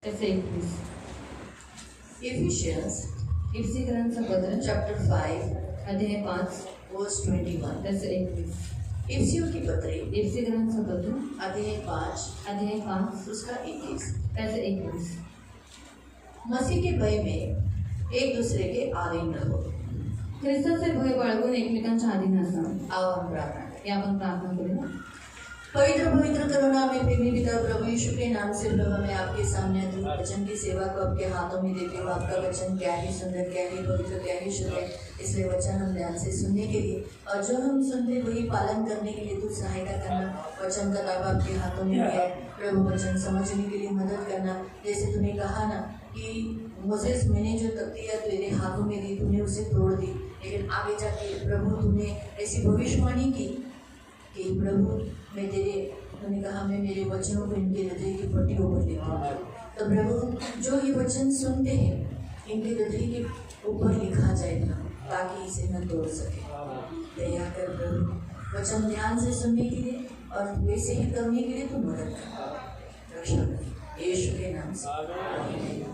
Let's say please. Ephesians इफिसियन्सचं पत्र chapter 5 अध्याय 5 verse 21. त्याचं 21. इफिसियों की पत्री इफिसियन्सचं पत्र अध्याय 5 अध्याय 5 उसका 21. त्याचं 21. मसीह के भय में एक दूसरे के अधीन रहो. ख्रिस्ताचे भय बाळगून एकमेकांच्या अधीन असावं. आओ हम प्रार्थना करें. हे आपण प्रार्थना करूया. पवित्र पवित्र करुणा में प्रेमी पिता प्रभु यीशु के नाम से प्रभु मैं आपके सामने अद्भुत वचन की सेवा को आपके हाथों में देती हूँ. आपका वचन क्या ही सुंदर, क्या ही पवित्र, क्या ही शुद्ध है. इसलिए वचन हम ध्यान से सुनने के लिए और जो हम सुनते वही पालन करने के लिए तू सहायता करना. वचन का दावा आपके हाथों में दिया है प्रभु. वचन समझने के लिए मदद करना. जैसे तूने कहा ना कि मोसेस मैंने जो तख्तियाँ तेरे हाथों में दी तूने उसे तोड़ दी, लेकिन आगे जाके प्रभु तूने ऐसी भविष्यवाणी की कि प्रभु मैं तेरे तूने कहा मैं मेरे वचनों को इनके हृदय की पट्टियों पर लिखता हूँ. तो प्रभु जो ये वचन सुनते हैं इनके हृदय के ऊपर लिखा जाएगा ताकि इसे न तोड़ सके. दया कर प्रभु. वचन ध्यान से सुनने के लिए और वैसे ही करने के लिए तू मदद कर. रक्षा कर यीशु के नाम से.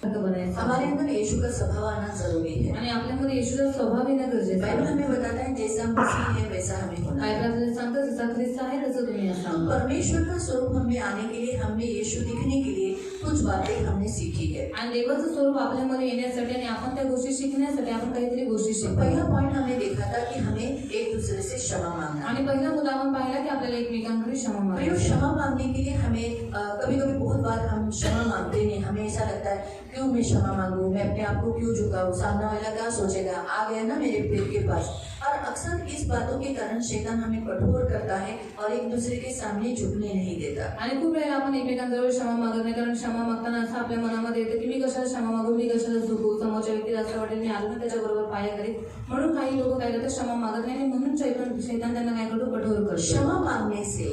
हमारे अंदर यीशु का स्वभाव आना जरूरी है. आणि आपल्यामध्ये येशूचा स्वभाव येणं गरजेचं बाइबल आहे. हमें बताता है जैसा मसीह है वैसा हमें होना है. बायबल आपल्याला सांगतं जसा ख्रिस्त आहे तसं तुम्ही असावं. परमेश्वर का स्वरूप हमें आने के लिए हमें यीशु दिखने के लिए कुछ बातें हमने सीखी है. आणि देवाचं स्वरूप आपल्यामध्ये येण्यासाठी आणि आपण त्या गोष्टी शिकण्यासाठी आपण काहीतरी गोष्टी शिकतो. पहला पॉइंट हमने देखा था कि हमें एक दूसरे से क्षमा मांगना. आणि पहिला मुद्दा आपण पाहिला की आपल्याला एकमेकांकडे क्षमा और मागायची. क्षमा मांगने के लिए हमें कभी कभी बहुत बार हम क्षमा मांगते नहीं. हमें ऐसा लगता है क्यों मैं क्षमा मांगू, मैं अपने आप को क्यों झुकाऊं, सामने वाला क्या सोचेगा, आ गया ना मेरे पेट के पास. और अक्सर इस बातों के कारण शैतान हमें कठोर करता है और एक दूसरे के सामने झुकने नहीं देता. आणि खूप वेळा आपण एकमेकांजवळ क्षमा मागत नाही, कारण क्षमा मागताना असं आपल्या मनामध्ये येतं की मी कशाला क्षमा मागू, मी कशाला झुकू, समोरच्या व्यक्तीला असं वाटेल मी आलो ना त्याच्याबरोबर पाया करीत. म्हणून काही लोक काय करतात क्षमा मागत नाही आणि म्हणून शैतान त्यांना काय करतो, कठोर करतो. क्षमा मांगने से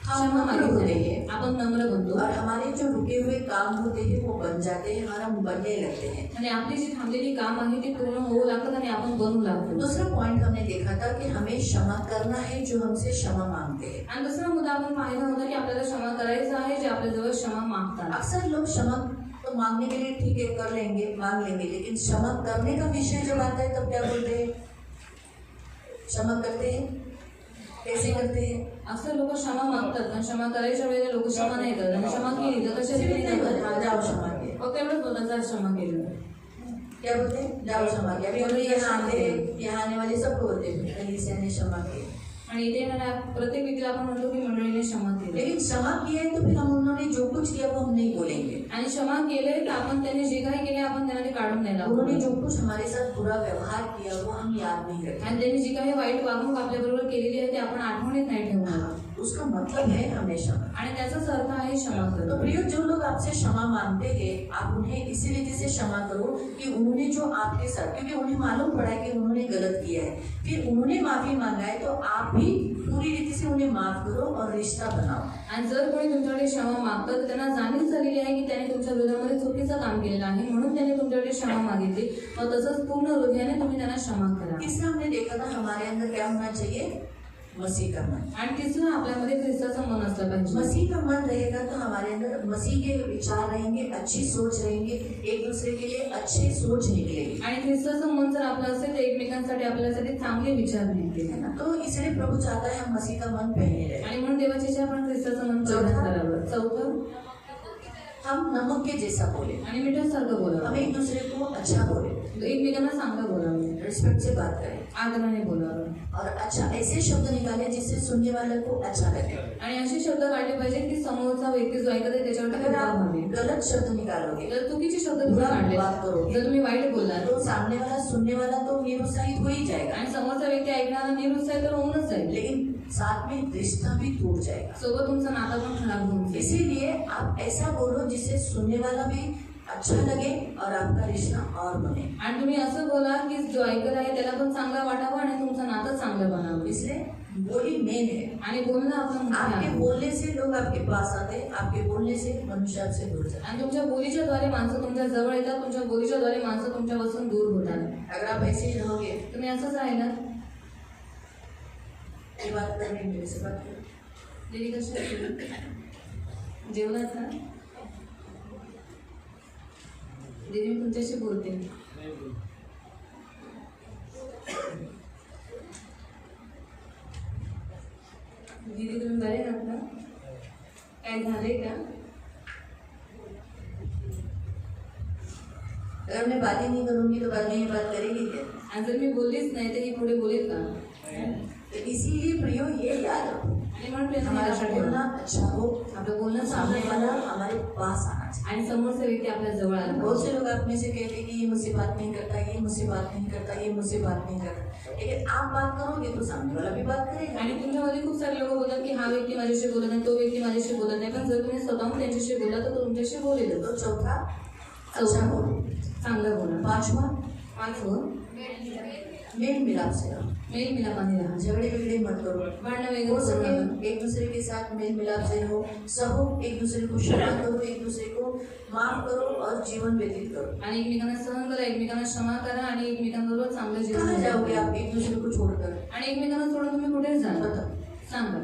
हम क्षमा नम्र होते मागितल्याने हैं आपण नम्र बनतो और हमारे जो रुके हुए काम होते हैं वो बन जाते हैं और हम बनने लगते हैं. आणि आपली जी थांबलेली काम आहे ती पूर्ण होऊ लागतात आणि आपण बनू लागतो. दूसरा पॉइंट हमने देखा था कि हमें क्षमा करना है जो हमसे क्षमा मांगते हैं. आणि दुसरा मुद्दा आपण पाहिला होता की आपल्याला क्षमा करायचं आहे जे आपल्याजवळ क्षमा मागतात. अक्सर लोग क्षमा तो मांगने के लिए ठीक है कर लेंगे, मांग लेंगे, लेकिन क्षमा करने का विषय जब आता है तब क्या बोलते हैं, क्षमा करते हैं कैसे करते हैं. अक्सर लोक क्षमा मागतात पण क्षमा करायच्या वेळेला लोक क्षमा नाही करत. आणि क्षमा केली तर कशा रीतीने नाही करत. हाँ, जाओ क्षमा किया. फक्त एवढंच बोलतात जा क्षमा केलं. क्या बोलते हैं, जाओ क्षमा किया. अभी हम यहाँ आने वाले सबको बोलते हैं कहीं से हमने क्षमा किया. आणि इथे येणाऱ्या प्रत्येक व्यक्तीला आपण म्हणतो की मंडळीने क्षमा केली. लेकिन क्षमा किया है तो फिर हम उन्होंने जो कुछ किया वो हम नहीं बोलेंगे. आणि क्षमा केले तर आपण त्यांनी जे काही केले आपण त्यांना ते काढून नाही लावू. उन्होंने जो कुछ हमारे साथ बुरा व्यवहार किया वो हम याद नहीं रखेंगे. आणि त्यांनी जी काही वाईट वागणूक आपल्या बरोबर केलेली आहे ते आपण आठवणीत नाही ठेवणार. उसका मतलब है हमें क्षमा. आणि त्याचाच अर्थ आहे क्षमा तो करणं. प्रियो जो लोग आपसे क्षमा मांगते हैं आप उन्हें इसी रीति से क्षमा करो कि उन्होंने जो आपके साथ, क्योंकि उन्हें मालूम पड़ा है कि उन्होंने गलत किया है, फिर उन्होंने माफी मांगा है तो आप भी पूरी रीति से उन्हें माफ करो और रिश्ता बनाओ. आणि जर कोणी तुमच्याकडे क्षमा मागतं तर त्यांना जाणीव झालेली आहे की त्याने तुमच्या विरोधामध्ये चुकीचं काम केलेलं आहे म्हणून त्याने तुमच्याकडे क्षमा मागितली. मग तसंच पूर्ण हृदयाने तुम्ही त्यांना क्षमा करा. तीसरा हमने देखा था हमारे अंदर क्या होना चाहिए, मसीह का मन. आणि तिसरं आपल्यामध्ये ख्रिस्ताचं मन असलं पाहिजे. मसीह का मन रहेगा तो हमारे अंदर मसीह के विचार रहेंगे, अच्छी सोच रहेंगे, एक दूसरे के लिए अच्छी सोच निकलेगी. आणि ख्रिस्ताचं मन जर आपलं असेल तर एकमेकांसाठी आपल्यासाठी चांगले विचार निघतील. है ना. तो इसलिए प्रभु चाहता है हम मसीह का मन पहने रहे. आणि म्हणून देवाची इच्छा आपण ख्रिस्ताचं मन परिधान करावं. चौथं, हम नमक के जैसा बोले. आणि मिठासारखं हम बोलावं. एक दूसरे को अच्छा बोले, एकमेकांना चांगलं बोलावं, रिस्पेक्ट से बात करें आदराने बोलावं. और अच्छा ऐसे शब्द निकाले जिससे सुनने वाले को अच्छा लगे. आणि असे शब्द काढले पाहिजे की समोरचा व्यक्ती जो ऐकत आहे त्याच्यावर अगर आप व्हावे. गलत शब्द निकालोगे जर चुकीचे शब्द तुम्ही बुरा काढले, बात करोगे, जर तुम्ही वाईट बोललात तो सामने वाला सुनने वाला तो निरुत्साहित हो ही जाएगा, आणि समोरचा व्यक्ती ऐकणारा निरुत्साहित तर होऊनच जाईल. लेकिन साथ में रिश्ता भी टूट जाएगा. सोबत तुमचं नातं पण खराब होऊन जाईल. इसीलिए आप ऐसा बोलो जिससे सुनने वाला भी अच्छा लगे और आपका रिश्ता और बने. आणि तुम्ही असं बोला की जो ऐकत आहे त्याला पण चांगला वाटावं आणि तुमचं नातं चांगलं बनावं. इसलिए बोली मेन है. आणि बोलणं आपलं मुख्य आपके आहे. बोलने से लोग आपके पास आते हैं, आपके बोलने से मनुष्य आपसे दूर जाते आणि तुमच्या बोलीच्या द्वारे माणसं तुमच्या जवळ येतात, तुमच्या बोलीच्या द्वारे माणसं तुमच्यापासून दूर होतात. हैं. अगर आप ऐसे ही रहोगे तुम्ही असंच राहिला ये बात करनी मेरे से बात करो. देवी कशी जेवलात ना देवी मी तुमच्याशी बोलते. दीदी तुम्ही बरे आहात ना? काय झालंय का? अगर मैं बातें नहीं करूंगी तो बाद में ये बात करेगी क्या? आणि जर मी बोललीच नाही तर ही पुढे बोलेल का? तो इसीलिए प्रियो ये याद रखो, आणि म्हणून प्रियांका हमारा लक्षात बोलना ठेवा, अच्छा हो, आपलं बोलणं सामने चांगलं वाला व्हावं हमारे पास आना चाहिए. आणि समोरचा व्यक्ती आपल्या जवळ आला बहुत पाहिजे. से लोग आप में से कहते हैं कि ये मुझसे बात नहीं करता, ये मुझसे बात नहीं करता, ये मुझसे बात नहीं करता, लेकिन आप बात करोगे तो सामने वाला भी बात करेगा. आणि तुमच्यामध्ये खूप सारे लोक बोलतात की हा व्यक्ती माझ्याशी बोलत नाही, तो व्यक्ती माझ्याशी बोलत नाही, पण जर तुम्ही स्वतःहून त्यांच्याशी बोलला तर तो तुमच्याशी बोलेल. तो चौथा अच्छा हो. चांगलं बोला. पांचवा पाचवं मेल मिलाप से रहो, मेल मिलापाने राहा. झगड़े बिगड़े मत करो, भांडणं हो वगैरे करू सके नका. एक दूसरे के साथ मेल मिलाप से रहो, सहो, एक दूसरे को क्षमा करो, एक दूसरे को माफ करो और जीवन व्यतीत करो. आणि एकमेकांना सहन करा, एकमेकांना क्षमा करा आणि एकमेकांबरोबर चांगलं जीवन कहाँ जगा. जाओगे आप एक दूसरे को छोड़कर? आणि एकमेकांना सोडून तुम्ही कुठे जाल? बताओ. सांगा.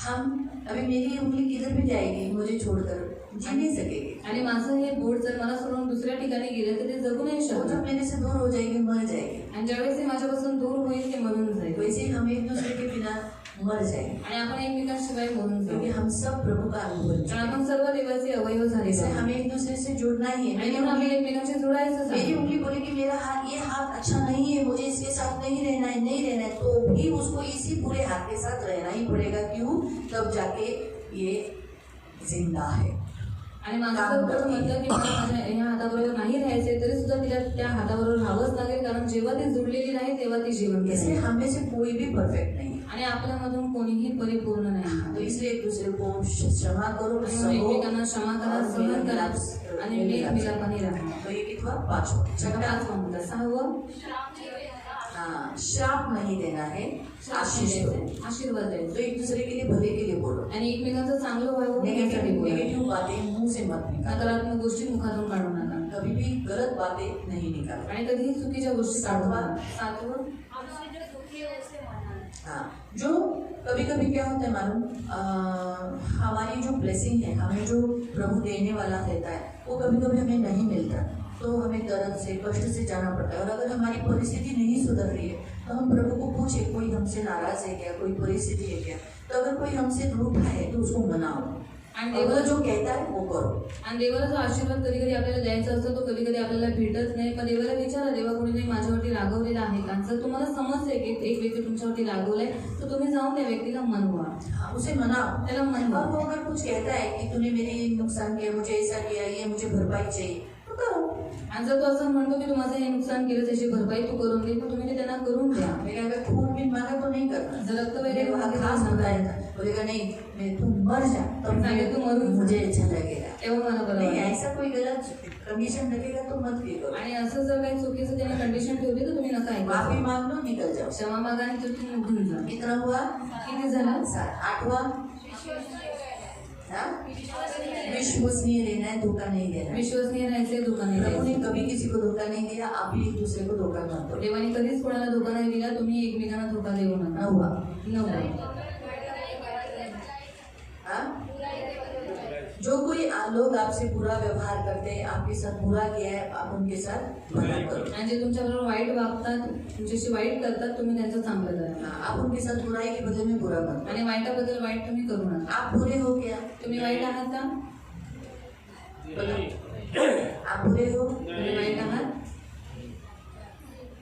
हम अभी मेरी उंगली किधर भी जाएगी मुझे छोड़कर जी नहीं सकेगी. आणि माझं हे बोट जर मला सोडून दुसऱ्या ठिकाणी गेलं तर ते जगू नाही वो जब शकत. मेरे से दूर हो जाएगी मर जाएगी. आणि ज्यावेळेस ते माझ्यापासून दूर होईल ते मरून जाईल. वैसे ही हम एक दूसरे के बिना मर जाएंगे, आणि आपण एकमेकांशिवाय मरून क्योंकि जाऊ. हम सब प्रभु का अंग बन कारण चुके हैं. आपण सर्व देवाचे अवयव झाले इससे आहोत. हमें एक दूसरे से जुड़ना ही है. आणि म्हणून आपल्याला एकमेकांशी जोडायचं मेरी आहे. उंगली बोले कि मेरा हाथ ये हाथ अच्छा नहीं है, मुझे इसके साथ नहीं रहना है, नहीं रहना है, तो भी उसको इसी बुरे हाथ के साथ रहना ही पड़ेगा. क्यों? तब जाके ये जिंदा है. आणि माझं जर म्हणतं की मला माझ्या ह्या हाताबरोबर नाही राहायचे तरी सुद्धा तिला त्या हाताबरोबर राहावंच लागेल, कारण जेव्हा ती जुडलेली नाही तेव्हा ती जीवन इसलिए करेल. हम में से कोई भी परफेक्ट नहीं है. आणि आपल्यामधून कोणीही परिपूर्ण तो नाही. इसलिए एक दूसरे को क्षमा करो, म्हणून सहो, एकमेकांना क्षमा करा, और सहन मेल करा मिलाप- आणि मेल मेल मिलाप. मिलापाने राहा. तो ये कितवा? पांचवा. छठा, पाचवं म्हणतात. सहावं हाँ, श्राप नहीं देना है, आशीष दो. आशीर्वाद तो द्यायचा एक दूसरे के लिए भले के लिए बोलो. आणि एकमेकांचं चांगलं व्हावं यासाठी बोला. नेगेटिव बातें मुंह से मत निकालो. नकारात्मक गोष्टी मुखातून काढू नका कभी भी गलत बातें नहीं निकालो. आणि कधीही चुकीच्या गोष्टी काढू नका. सातवं हाँ, जो कभी कभी क्या होता है मालूम, हमारी जो ब्लेसिंग है, हमें जो प्रभु देने वाला रहता है, वो कभी कभी हमें नहीं मिलता, तो हमें दर्द से कष्ट से जाना पड़ता है. और अगर हमारी परिस्थिति नहीं सुधर रही है तो हम प्रभु को पूछे कोई हमसे नाराज है क्या, कोई परिस्थिति है क्या. तो अगर कोई हमसे रूठा है तो उसको मनाओ, आणि और वो देवाला जो कहता है वो करो. आणि देवाला जो आशीर्वाद कधी कधी आपल्याला द्यायचा असतो तो कधी कधी आपल्याला भेटत नाही. पण देवाला विचारा, देवा कोणीतरी माझ्यावरती रागवलेला आहे का? जर तुम्हाला समजते की एक व्यक्ती तुमच्यावरती रागवलाय तर तुम्ही जाऊन त्या व्यक्तीला मनवा, हाँ, उसे मनाओ. त्याला मनवा. और वो अगर कुछ कहता है कि तूने मेरे नुकसान किया, मुझे ऐसा किया, ये मुझे भरपाई चाहिए, तो करो. आणि जर तो असं म्हणतो की तू माझं हे नुकसान केलं त्याची भरपाई तू करून दे, तर तुम्ही ते त्यांना करून द्या. मेरे अगर खून भी मांगा तो नहीं करना. जर रक्त मेरे वगैरे वहाँ खास बताया था, बोलेगा नहीं मैं तू मर जा तब सांगे तू मरून जा. मुझे अच्छा लगेगा. तेव्हा मला बरं नहीं, वाटेल. ऐसा कोई गलत कंडीशन लगेगा तो मत भी करो. आणि असं जर काही चुकीचं त्याने कंडिशन ठेवली तर तुम्ही नका माफी ऐका. मांग लो, निकल जाओ. क्षमा मागा आणि तिथून निघून जा. कितना हुआ? किती झालं? 7. 8वां, हाँ? विश्वसनीय रहना है, धोखा नहीं देना है. विश्वसनीय राहायचे, धोका नाही प्रभु ने द्यायचा. कभी किसी को धोखा नहीं दिया, आप भी एक दूसरे को धोखा मत दो. देवाने कधीच कोणाला धोका नाही दिला, तुम्ही एकमेकांना धोका देऊ नका. 9वां, 9. हाँ? जो कोई लोग आपसे बुरा व्यवहार करते हैं, आपके साथ बुरा किया है, आप उनके साथ भला करो. आणि जे तुमच्याबरोबर वाईट वागतात, तुमच्याशी वाईट करतात, तुम्ही त्यांचं चांगलं करा. हाँ, आप उनके साथ बुराई के बदले में बुरा मत आणि वाईटाबद्दल वाईट तुम्ही करू करो. नका. आप बुरे हो क्या? तुम्ही वाईट आहात का? आप बुरे हो? तुम्ही वाईट आहात?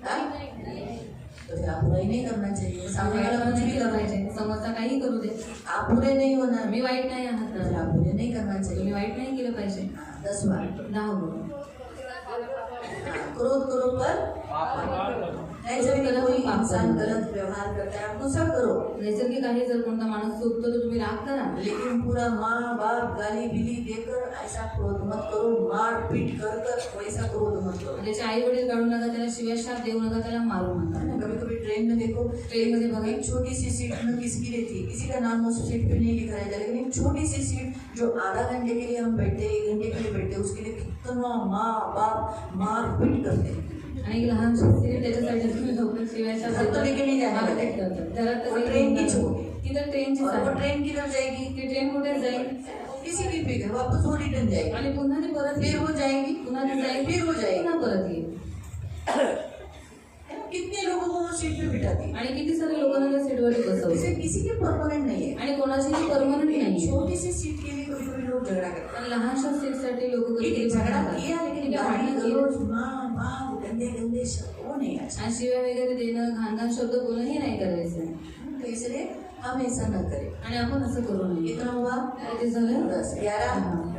हाँ? तो फिर आप बुराई नहीं करना चाहिए. सामने वाला कुछ भी केलं कर रहा है, पाहिजे, समजता काही करू दे. आप बुरे नहीं होना. तुम्ही वाईट नाही आहात तो फिर ना. आप बुरे नहीं करना चाहिए. तुम्ही वाईट नाही केलं पाहिजे. 10वां, 10. क्रोध करो पर ऐसे भी कोई इंसान गलत व्यवहार करता है, आप गुस्सा करो, नैसर्गिक आहे, जर कोणता माणूस चुकतो तर तुम्ही राग करा. लेकिन पूरा माँ बाप गाली बिली देकर ऐसा क्रोध मत करो. मार पीट कर कर वैसा क्रोध मत करो. त्याचे आई वडील काढू नका, त्याला शिव्या शाप देऊ नका, त्याला मारू नका. कभी कभी ट्रेन में देखो, ट्रेन में बघा, एक छोटी सी सीट में किसकी रहती है, किसी का नाम उस सीट पे नहीं लिखा रहता, लेकिन एक छोटी सी सीट जो आधा घंटे के लिए हम बैठे, 1 घंटे के लिए बैठे, उसके लिए कितना माँ बाप मार पीट करते हैं. आणि एक लहान शिक्षक त्याच्यासाठी तुम्ही लोक शिव्या शाप घर तो लेके नहीं जाने वाले. करतात. घरात तर वो काही ट्रेन की नाही. छोटी. तिथं ट्रेनची और वो जागा. ट्रेन किधर जाएगी? ती ट्रेन कुठे जाईल? किसी की फिक्र, वापस वो रिटर्न जाएगी, आणि पुन्हा ती परत फिर येईल. वो जाएगी, पुन्हा ती जाईल, फिर वो जाएगी. पुन्हा परत येईल. कितने लोगों को वो सीट पे बिठाती है, आणि किती सारे लोकांना त्या सीटवरती बसवते. इसे किसी के परमानेंट नहीं है. आणि कोणाची परमनंट नाही. छोटी सी सीट के लिए कभी कभी लोग झगड़ा करते हैं. पण लहानशा सीटसाठी लोक ठीक है, झगड़ा किया लेकिन ठीक आहे, गाली भांडण केलं. गलौज, माँ बाप, गंदे गंदे शब्द वो नहीं अच्छा. आणि शिव्या वगैरे देणं, घाणघाण शब्द बोलणं हे नाही करायचं. तो इसलिए हम ऐसा न करें. आणि आपण असं करू नये. कितना हुआ? किती झालं? 10, 11.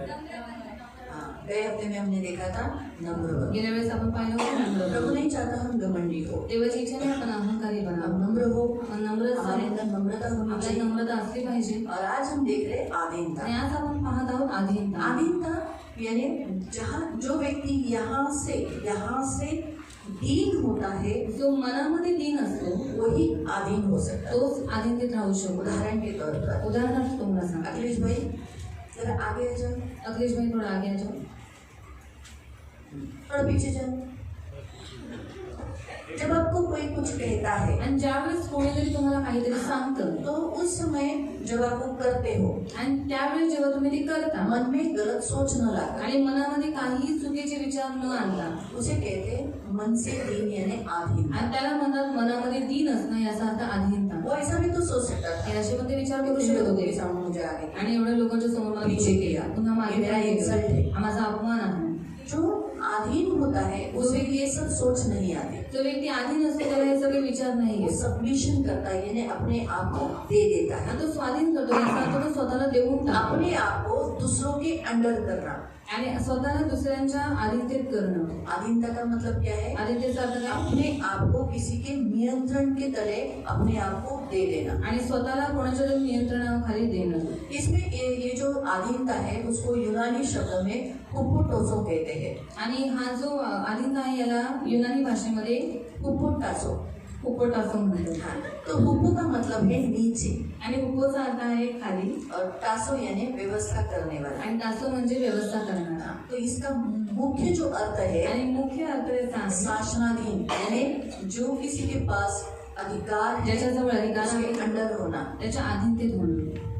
गए हफ्ते में हमने देखा था नम्र बनो. गेल्या वेळेस आपण पाहिलं होतं नम्र प्रभु बनो. नहीं चाहता हम घमंडी हो. देवाची इच्छा नाही आपण अहंकारी हम बनावं. नम्र हो, आपण नम्र हमारे असावं. अंदर नम्रता होनी आपल्यात चाहिए. नम्रता असली पाहिजे. और आज हम देख रहे आधीनता. आणि आज आपण पाहत आहोत आधीनता. आधीनता यानी जहाँ जो व्यक्ति यहाँ से दीन होता है जो मनामध्ये दीन असतो वही आधीन हो सकता है. तोच आधीनतेत राहू शकतो. उदाहरण के तौर पर उदाहरणार्थ तुम्हाला सांग. अखिलेश भाई जरा आगे आ जाओ, अखिलेश भाई थोड़ा आगे आ जाओ. थोड़ा पीछे जाओ. जब आपको कोई कुछ कहता है आणि ज्यावेळेस कोणीतरी तुम्हाला काहीतरी सांगतं तो उस समय जब आप वो करते हो आणि त्यावेळेस जेव्हा तुम्ही ते करता मन में गलत सोच न लाकर आणि मनामध्ये काहीही चुकीचे विचार न आणता उसे कहते हैं मन से दीन यानी आधीन. आणि त्याला म्हणतात मनामध्ये दीन असणं याचा अर्थ आधीनता. वो ऐसा भी तो सोच सकता था. हे असे पण ते विचार करू इतने शकत लोगों के होते. सामने मुझे आगे आणि एवढ्या लोकांच्या समोर मला पीछे पुढे किया. केलं. पुन्हा मागे ये मेरा केलं. insult है. हा माझा अपमान आहे. जो आधीन होता है उसे ये सब सोच नहीं आती. जो व्यक्ती आधीन असतो त्याला हे सगळे विचार नाही वो येत. सबमिशन करता है यानी अपने आप को दे देता है. आणि तो स्वाधीन करतो याचा अर्थ तो स्वतःला देऊन टाकतो. अपने आप को दूसरों के अंडर करना. आणि स्वतःला दुसऱ्यांच्या आधीनतेत करणं. आधीनता का मतलब क्या है? आधीनतेचा अर्थ काय? अपने आप को किसी के नियंत्रण के तले अपने आप को दे देना. आणि स्वतःला कोणाच्या तरी नियंत्रणाखाली देणं. इसमें ये जो आधीनता है उसको यूनानी शब्द में हुपुटोसो कहते हैं. आणि हा जो आधीनता आहे याला युनानी भाषेमध्ये हुपुटासो. हुपोटासो म्हणतात. हाँ, तो हुपु का मतलब है नीचे आणि हुपोचा अर्थ आहे खाली और टासो यानी व्यवस्था करने वाला. आणि टासो म्हणजे व्यवस्था करणारा. तो इसका मुख्य जो अर्थ है आणि मुख्य अर्थ याचा आहे शासनाधीन यानी जो किसी के पास अधिकार है ज्याच्याजवळ अधिकार उसके आहे अंडर होना त्याच्या आधीनतेत होणं.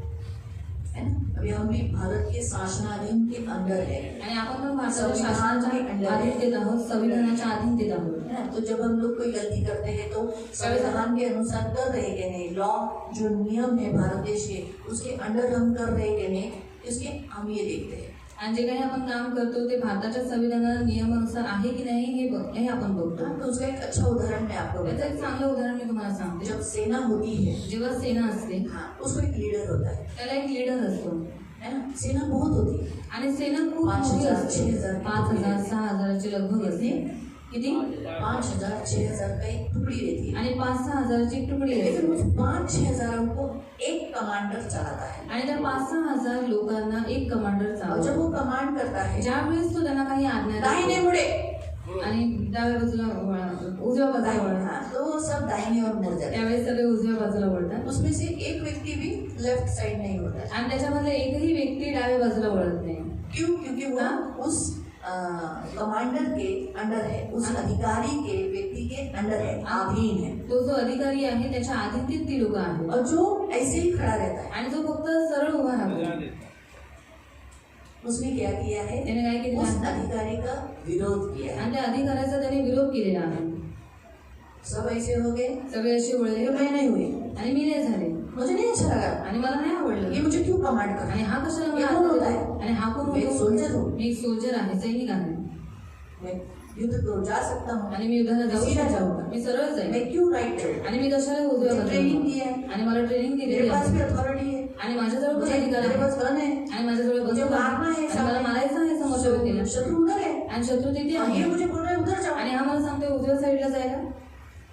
है ना. अभी हम भी भारत के शासनाधीन के अंडर है. आणि आपण पण भारताच्या संविधान के शासनाच्या अंडर आहे. आधीनतेत आहोत. संविधानाच्या आधीनतेत आहोत. है ना. तो जब हम लोग कोई गलती करते हैं तो संविधान के अनुसार कर रहे कि नहीं, लॉ जो नियम है भारत देश के उसके अंडर हम कर रहे कि नहीं, इसके हम ये देखते हैं. आणि जे काही आपण काम करतो ते भारताच्या संविधानाच्या नियमानुसार आहे की नाही हे आपण बघतो. तो उसका एक अच्छा उदाहरण मैं आपको याचं बताता एक चांगलं उदाहरण मी तुम्हाला सांगते. हूं. जब सेना होती है जेव्हा सेना असते हाँ उसको एक लीडर होता है. त्याला एक लीडर असतो. है ना. सेना बहुत होती है. आणि सेना खूप 5,000, मोठी असते. 6,000, 5,000 6,000ची लगभग असते. किती? 5,000 6,000 का एक टुकड़ी रहती है. आणि 5-6 हजाराची एक तुकडी लेकिन असते. उस 5,000-6,000 को एक कमांडर चलाता है. आणि त्या 5-6 हजार लोकांना एक कमांडर और जब चालवतो. वो कमांड करता है ज्या वेळेस तो त्यांना काही आज्ञा दाहिने देतो मुड़े, आणि डाव्या बाजूला उजव्या बाजूला वळा, हाँ, तो वो सब दाहिने और मुड़ जाते हैं. त्यावेळेस सगळे उजव्या बाजूला वळतात. उसमें से एक व्यक्ति भी लेफ्ट साइड नहीं होता है. आणि त्याच्यामधले एकही व्यक्ती डाव्या बाजूला वळत नाही. क्यों? क्योंकि वो उस कमांडर के अंडर है, उस अधिकारी के व्यक्ति के अंडर है, अधीन है. तो जो अधिकारी आहे त्याच्या आधीनतेत ती लोक आहेत. और जो ऐसे ही खड़ा रहता है आणि जो फक्त सरळ उभा राहतो उसने क्या किया है? त्याने काय केलं उस आहे? अधिकारी का विरोध किया है. आणि त्या अधिकाऱ्याचा त्याने विरोध केलेला आहे. सब ऐसे हो गए, सगळे असे वळले ये मैं नहीं हुई, आणि मी नाही झाले मुझे नहीं अच्छा लगा, आणि मला नाही ये आवडलं. मुझे क्यों कमांड कर. आणि हा कशाला हे मला कोण आज्ञा होता है? देतो? आणि हा कोण मैं एक होतो? सोल्जर हूँ, मी एक सोल्जर आहे, सैनिक आहे. मैं युद्ध को जा सकता हूँ, आणि मी युद्धाला जाऊ सीधा शकतो. जाऊंगा. मी सरळ जाईल. मैं क्यों राइट जाऊँ. आणि मी कशाला उजव्या मुझे बाजूला ट्रेनिंग जाऊ? दी है, आणि मला ट्रेनिंग मेरे दिलेली पास भी आहे. अथॉरिटी है, आणि माझ्याजवळ पण मुझे अधिकार मेरे आहे. पास गन है, आणि माझ्याजवळ मुझे बंदूक आहे. मारना है, आणि मला मारायचं आहे समोरच्या व्यक्तीला. शत्रु उधर है आणि शत्रू तिथे और ये आहे. मुझे बोल रहा है उधर जाओ. आणि हा मला सांगतोय उजव्या साईडला जायला.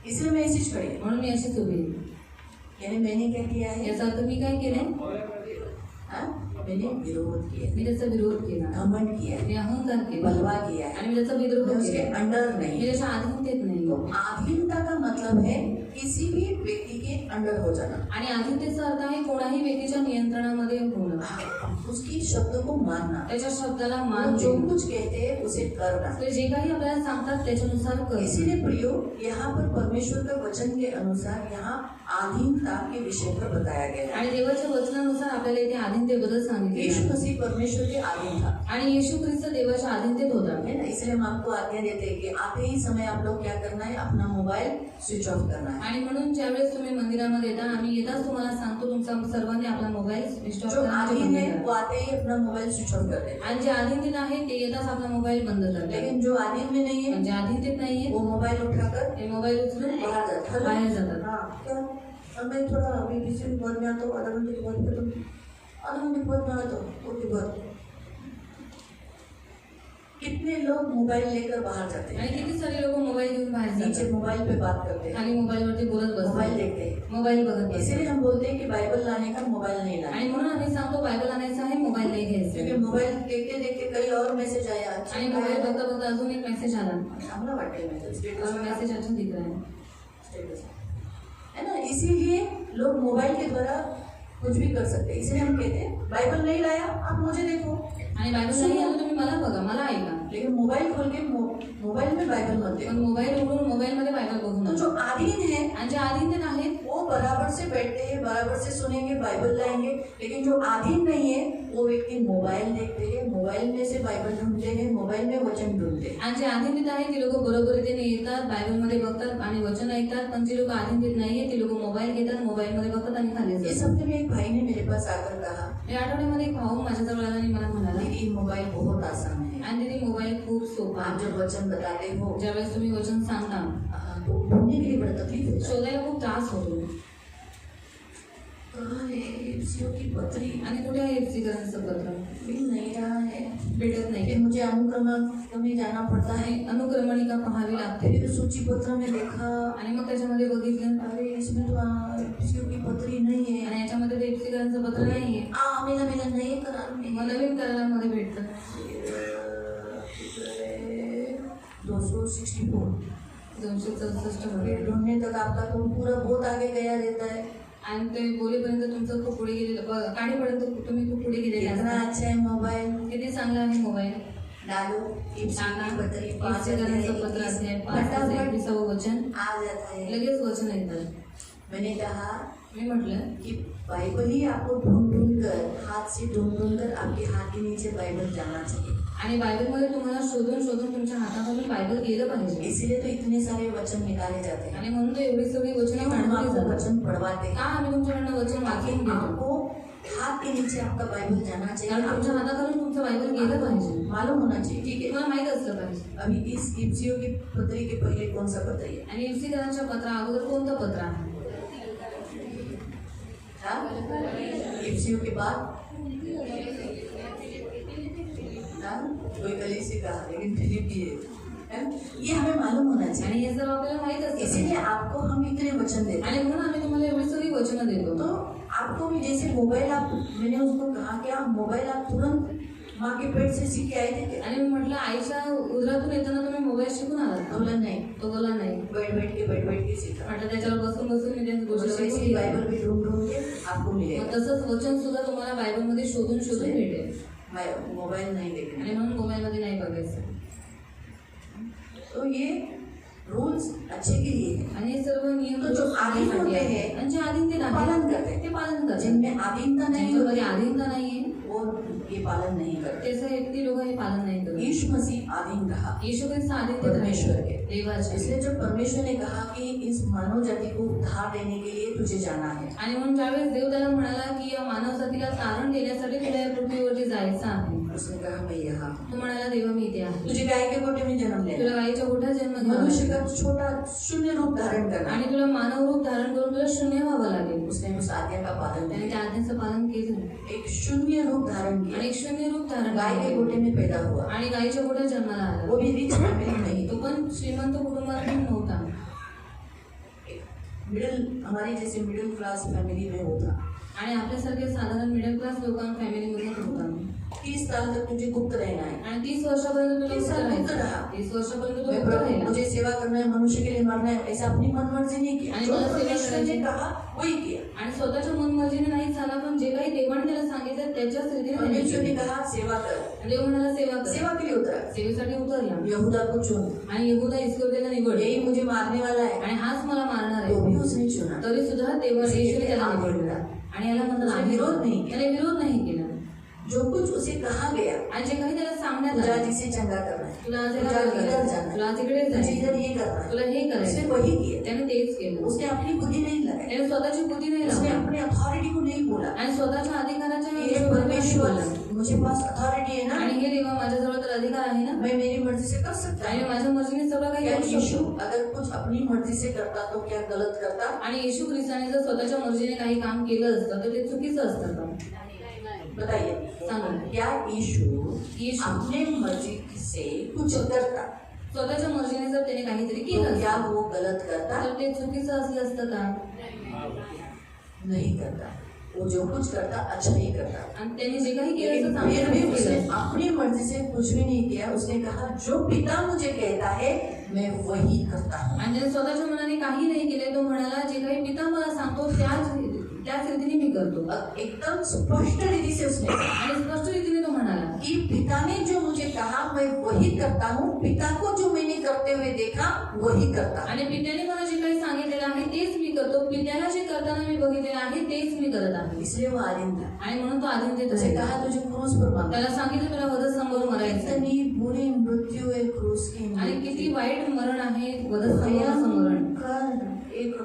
इसलिए मैं ऐसी खड़ी. म्हणून मी अशीच उभी आहे. यानी मैंने क्या किया है? याचा अर्थ मी काय केलंय? हाँ? मैंने विरोध किया, मी त्याचा विरोध केला. घमंड किया, मी अहंकार केला. बलवा किया है. आणि मी त्याचा विद्रोह मैं उसके केला. अंडर मी नहीं. त्याच्या आधीनतेत नाही. तो आधीनता का मतलब है किसी भी व्यक्ति के अंडर हो जाना, आणि अधीनतेचा अर्थ आहे कोणाही व्यक्तीच्या नियंत्रणामध्ये होणं, उसकी शब्द को मानना, त्याच्या शब्दाला वो मान जो देणं. कुछ कहते हैं उसे करना. ते जे काही आपल्याला सांगतात त्याच्यानुसार करणं. इसीलिए प्रियो, यहाँ पर परमेश्वर का वचन के अनुसार यहाँ आधीनता के विषय पर बताया गया है. आणि देवाच्या वचनानुसार आपल्याला इथे अधीनतेबद्दल सांगितले यीशु आहे. मसीह परमेश्वर के अधीन था, आणि येशू ख्रिस्त देवाच्या अधीनतेत होता. है ना. इसलिए हम आपको आज्ञा देते हैं कि आते ही समय आप लोग क्या करना है, अपना मोबाइल स्विच ऑफ करना है. आणि म्हणून ज्यावेळेस तुम्ही मंदिरामध्ये येता आम्ही येताच तुम्हाला सांगतो तुमचा सर्वांनी आपला मोबाईल स्विच ऑफ जो करा. आधीन है वो आते ही अपना मोबाइल स्विच ऑफ कर देते हैं, आणि जे अधीनतेत आहे ते येताच आपला मोबाईल बंद करतात. लेकिन जो आधीन में नहीं है म्हणजे अधीनतेत नाहीये वो मोबाइल उठाकर ते मोबाईल उचलून बाहर जाता है. बाहेर जातात. हाँ, क्या? अब मैं थोड़ा अभी किसी के बाद में आता हूँ, आधा घंटे के बाद में, तो आधा घंटे के बाद में आता हूँ, ओके बाद. कितने लोग मोबाइल लेकर बाहर जाते हैं, आणि किती सारे लोक मोबाईल घेऊन बाहेर नीचे जातात. मोबाइल पे बात करते हैं, खाली मोबाईलवरती बोलत मोबाइल बसतात. देखते हैं. मोबाईल बघत इसीलिए बसतात. हम बोलते हैं कि बाइबल लाने का मोबाइल नहीं लाना, आणि म्हणून आम्ही सांगतो बायबल आणायचा आहे मोबाईल नाही क्योंकि घ्यायचा. मोबाइल देखते देखते कई और मैसेज आया. आणि मोबाईल बघता बघता अजून एक मेसेज आला. चांगला वाटते मैसेज, और मैसेज अजून दिख रहा है. स्टेटस है ना. इसीलिए लोग मोबाइल के द्वारा कुछ भी कर सकते हैं. इसलिए हम कहते हैं बाइबल नहीं लाया आप मुझे देखो, आणि बायबल नाही आलं तुम्ही मला बघा मला ऐका. लेकिन मोबाइल खोल के मोबाइल में बाइबल मत पण देखो. मोबाईल उघडून मोबाईलमध्ये बायबल बघू तो नका. जो आधीन है आणि जे अधीनतेत आहेत वो बराबर से बैठते हैं, बराबर से सुनेंगे, बाइबल लाएंगे. लेकिन जो आधीन नहीं है वो व्यक्ति मोबाइल देखते हैं, मोबाइल में से बाइबल ढूंढते हैं, मोबाइल में वचन ढूंढते हैं. आणि जे अधीनतेत आहेत ते लोक बरोबर रीतीने येतात बायबलमध्ये बघतात आणि वचन ऐकतात. पण जे लोक अधीनतेत नाहीये ते लोक मोबाईल घेतात, मोबाईलमध्ये बघतात आणि खाली इस जातात. हफ्ते में एक भाई ने मेरे पास आकर कहा, या आठवड्यामध्ये एक भाऊ माझ्याजवळ आला आणि मला म्हणाला दीदी मोबाइल बहुत आसान है, आणि दीदी मोबाईल खूप सोपा आप आहे. जब वचन बताते हो ज्यावेळेस तुम्ही वचन सांगता तो ढूंढने के लिए बड़ा तकलीफ होता है. शोधायला खूप त्रास होतो. कहाँ है एफसीओ की पत्री, आणि कुठे आहे एफसीकरांचं पत्र मिल नहीं रहा है. भेटत नाही. फिर मुझे अनुक्रमांक में जाना पड़ता है. आणि अनुक्रमणिका पाहावी लागते. फिर सूची पत्र में देखा, आणि मग त्याच्यामध्ये बघितलं अरे इसमें तो एफसीओ की पत्री नहीं है. आणि याच्यामध्ये ते एफसीकरांचं पत्र नाहीये. मिला मिला नहीं करार में मग नवीन करारामध्ये भेटतं 264. 264 मध्ये. फिर ढूंढने तक आपका तो पूरा बहुत आगे गया रहता है. आणि ते बोलेपर्यंत तुमचं खूप पुढे गेलेलं काढीपर्यंत तुम्ही खूप पुढे गेलेले कितना असता. अच्छा है मोबाइल. किती चांगला आहे मोबाईल. डालो सांगा एफसीओ की पत्री 5 एफसीकरांचं पत्र असेल 5 वचन आ जाता है. लगेच वचन येतं. मैंने कहा मी म्हटलं कि बाइबल ही आपको ढूंढ ढूंढ कर, हाथ से ढूंढ ढूंढ कर आपके हाथ के नीचे बाइबल जाना चाहिए. आणि बायबलमध्ये तुम्हाला शोधून शोधून तुमच्या हाताखालून बायबल गेलं पाहिजे. इसीलिए तो इतने सारे वचन निकाले जाते हैं. आणि म्हणून तो एवढी सगळी वचनं क्यों हम मांडली आपको जातात. वचन पढ़वाते का हैं? आम्ही तुमच्याकडनं वचन ताकि वाचून घेतो. आपको हाथ के नीचे आपका बाइबल जाना चाहिए. कारण तुमच्या आपको हाताखालून तुमचं बायबल गेलं पाहिजे. मालूम होना चाहिए. ठीक है. तुम्हाला माहित असलं पाहिजे. अभी इस एफसीओ की पत्री के पहले कौन सा पत्र है? आणि एफसीकरांच्या पत्रा अगोदर कोणतं पत्र आहे? एफसीओ के बाद कोई कलीसी का, लेकिन फिलिपी है. ये हमें मालूम होना चाहिए. आणि हे सर्व आपल्याला माहित असतं. इसीलिए आपको हम इतने वचन देते हैं. आणि म्हणून आम्ही तुम्हाला एवढी सगळी वचनं देतो. तो आपको भी जैसे मोबाइल आप, मैंने उसको कहा कि आप मोबाइल आप तुरंत माँ के पेट से सीख के आए थे क्या? आणि मी म्हटलं आईच्या उदरातून येताना तुम्ही मोबाईल शिकून आलात. बोला नहीं, तो बोला नाही. बैठ के सीखा. म्हटलं त्याच्यावर बसून बसून मी त्यांची गोष्ट वैसे शिकून ही घेतली. बाइबल भी ढूंढ ढूंढ के आपको मग मिलेगा. तसंच वचन सुद्धा तुम्हाला बायबलमध्ये शोधून शोधून भेटेल. मोबाइल नहीं देखना. आणि म्हणून मोबाईलमध्ये नाही बघायचं. तो ये रूल्स अच्छे के लिए है. आणि हे सर्व नियम तो जो आधीन होते हैं, आणि जे अधीनतेत आहेत, पालन करते हैं. ते पालन करतात. जिनमें आधीनता नहीं ज्यांच्यामध्ये होती अधीनता नाहीये वो ये पालन नहीं करते. त्याचं व्यक्ती लोक हे पालन नाही करत. यीशु मसीह आधीन रहा येशू ख्रिस्त अधीनतेत परमेश्वर राहिले. के. देवाचे. इसलिए जब परमेश्वर ने कहा कि इस मानव जाति को उद्धार देने के लिए तुझे जाना है, आणि म्हणून ज्यावेळेस देव त्याला म्हणाला की या मानव जातीला तारण देण्यासाठी तुला या पृथ्वीवरती जायचं आहे. उसने कहा मैं यहाँ हूँ. तो म्हणाला देवा मी इथे आहे. तुझे गाय के गोटे में जन्म लेना, तुला गाईच्या गोठ्यात जन्म घ्यावा मनुष्य लागेल. का छोटा शून्य रूप धारण करना. आणि तुला मानव रूप धारण करून तुला शून्य व्हावं लागेल. उसने उस आज्ञा का पालन त्याने किया. त्या आज्ञेचं पालन केलं एक शून्य रूप धारण आणि किया. एक शून्य रूप धारण गाय के केलं. गोटे में पैदा हुआ. आणि गाईच्या गोठ्यात जन्माला आला. वो भी रिच फैमिली नहीं, तो पण श्रीमंत कुटुंबातून नव्हता. मिडिल, हमारी जैसे मिडिल क्लास फैमिली में होता. आणि आपल्यासारखे साधारण मिडल क्लास लोकांना फॅमिलीमधून होता 30 साल तक तुझे गुप्त रहना है। आणि 30 वर्षापर्यंत तुला 30 साल गुप्त गुप्त राहायचं. रहा। 30 वर्षापर्यंत तो मैं गुप्त प्रभु राहिला. मुझे सेवा करना है, मनुष्य के लिए मरना है, ऐसा अपनी मन मर्जी नहीं किया। आणि जो मला सेवा परमेश्वर ने करायची. कहा वही किया। आणि स्वतःच्या मनमर्जीने नाही झाला, पण जे काही देवाने त्याला सांगितलं त्याच्याच रीतीने त्याने परमेश्वर ने केलं. कहा सेवा करो, देव म्हणाला सेवा कर. सेवा के लिए उतरा, सेवेसाठी उतरला. यहूदा को चुन, आणि यहूदा इस्करियोतीला निवड. यही मुझे मारने वाला है, आणि हाच मला मारणार तो भी आहे. उसने चुना। तरी सुद्धा देवा येशूने त्याला निवडला. आणि याला म्हणतात उसने आम्ही विरोध नाही केला. त्याने विरोध नाही केला. जो कुछ उसे कहा गया, आणि जे काही त्याला सांगण्यात तुझा आलं, जिसे चंगा करना है, तुला आज तुझा याला इधर करायचं, जाना तुला है, आज इकडे तुझे जायचं, इधर ये करना है, तुला हे उसने करायचं. वही किया। त्याने तेच केलं. उसने अपनी बुद्धि नहीं लगाई, त्याने स्वतःची बुद्धी नाही उसने लावली. अपने अथॉरिटी को नहीं बोला। आणि स्वतःच्या अधिकाराच्या ये विरोधात नाही परमेश्वर, बोलला. मुझे पास अथॉरिटी है ना, आणि हे देवा माझ्याजवळ तर अधिकार आहे ना, मैं मेरी मर्जी से कर सकता आणि हूँ। माझ्या मर्जीने सगळं काही क्या करू यीशु शकतो. अगर कुछ अपनी मर्जी से करता तो क्या गलत करता? आणि येशू ख्रिस्ताने जर स्वतःच्या मर्जीने काही काम केलं असतं तर ते चुकीचं असतं का? बताइए, सांगा. क्या यीशु यीशु अपने मर्जी से कुछ करता स्वतःच्या मर्जीने जर त्याने काहीतरी तो केलं क्या असतं वो गलत करता? तर ते चुकीचं असलं असतं का? नहीं करता। वो जो कुछ करता अच्छा ही करता। आणि त्याने जे काही केलं लेकिन असतं फिर भी चांगलं उसने केलं. अपनी मर्जी से कुछ भी नहीं किया। उसने कहा जो पिता मुझे कहता है मैं वही करता हूँ। आणि त्याने स्वतःच्या मनाने काही नाही केले. तो म्हणाला जे काही पिता मला सांगतो त्याच रीतीने मी करतो. एकदम स्पष्ट रीति से उसने कहा आणि स्पष्ट रीतीने तो म्हणाला कि पिता ने जो मुझे कहा मैं वही करता हूँ। पिता को जो मैंने करते हुए देखा वही करता हूँ। आणि पित्याने मला जे काही सांगितलेलं आहे तेच मी करतो. पित्याला जे करताना मी बघितलेलं आहे तेच मी करत आहे. इसलिए वो आदिम था। आणि म्हणून तो आधीन देत उसे आहे. कहा तुझे क्रूस पर मारना। त्याला सांगितलं तुला वधस्तंभावर मरायचं. इतनी बुरी मृत्यु है क्रूस की। आणि किती वाईट मरण आहे वधस्तंभावरचं मरण. भयंकर एक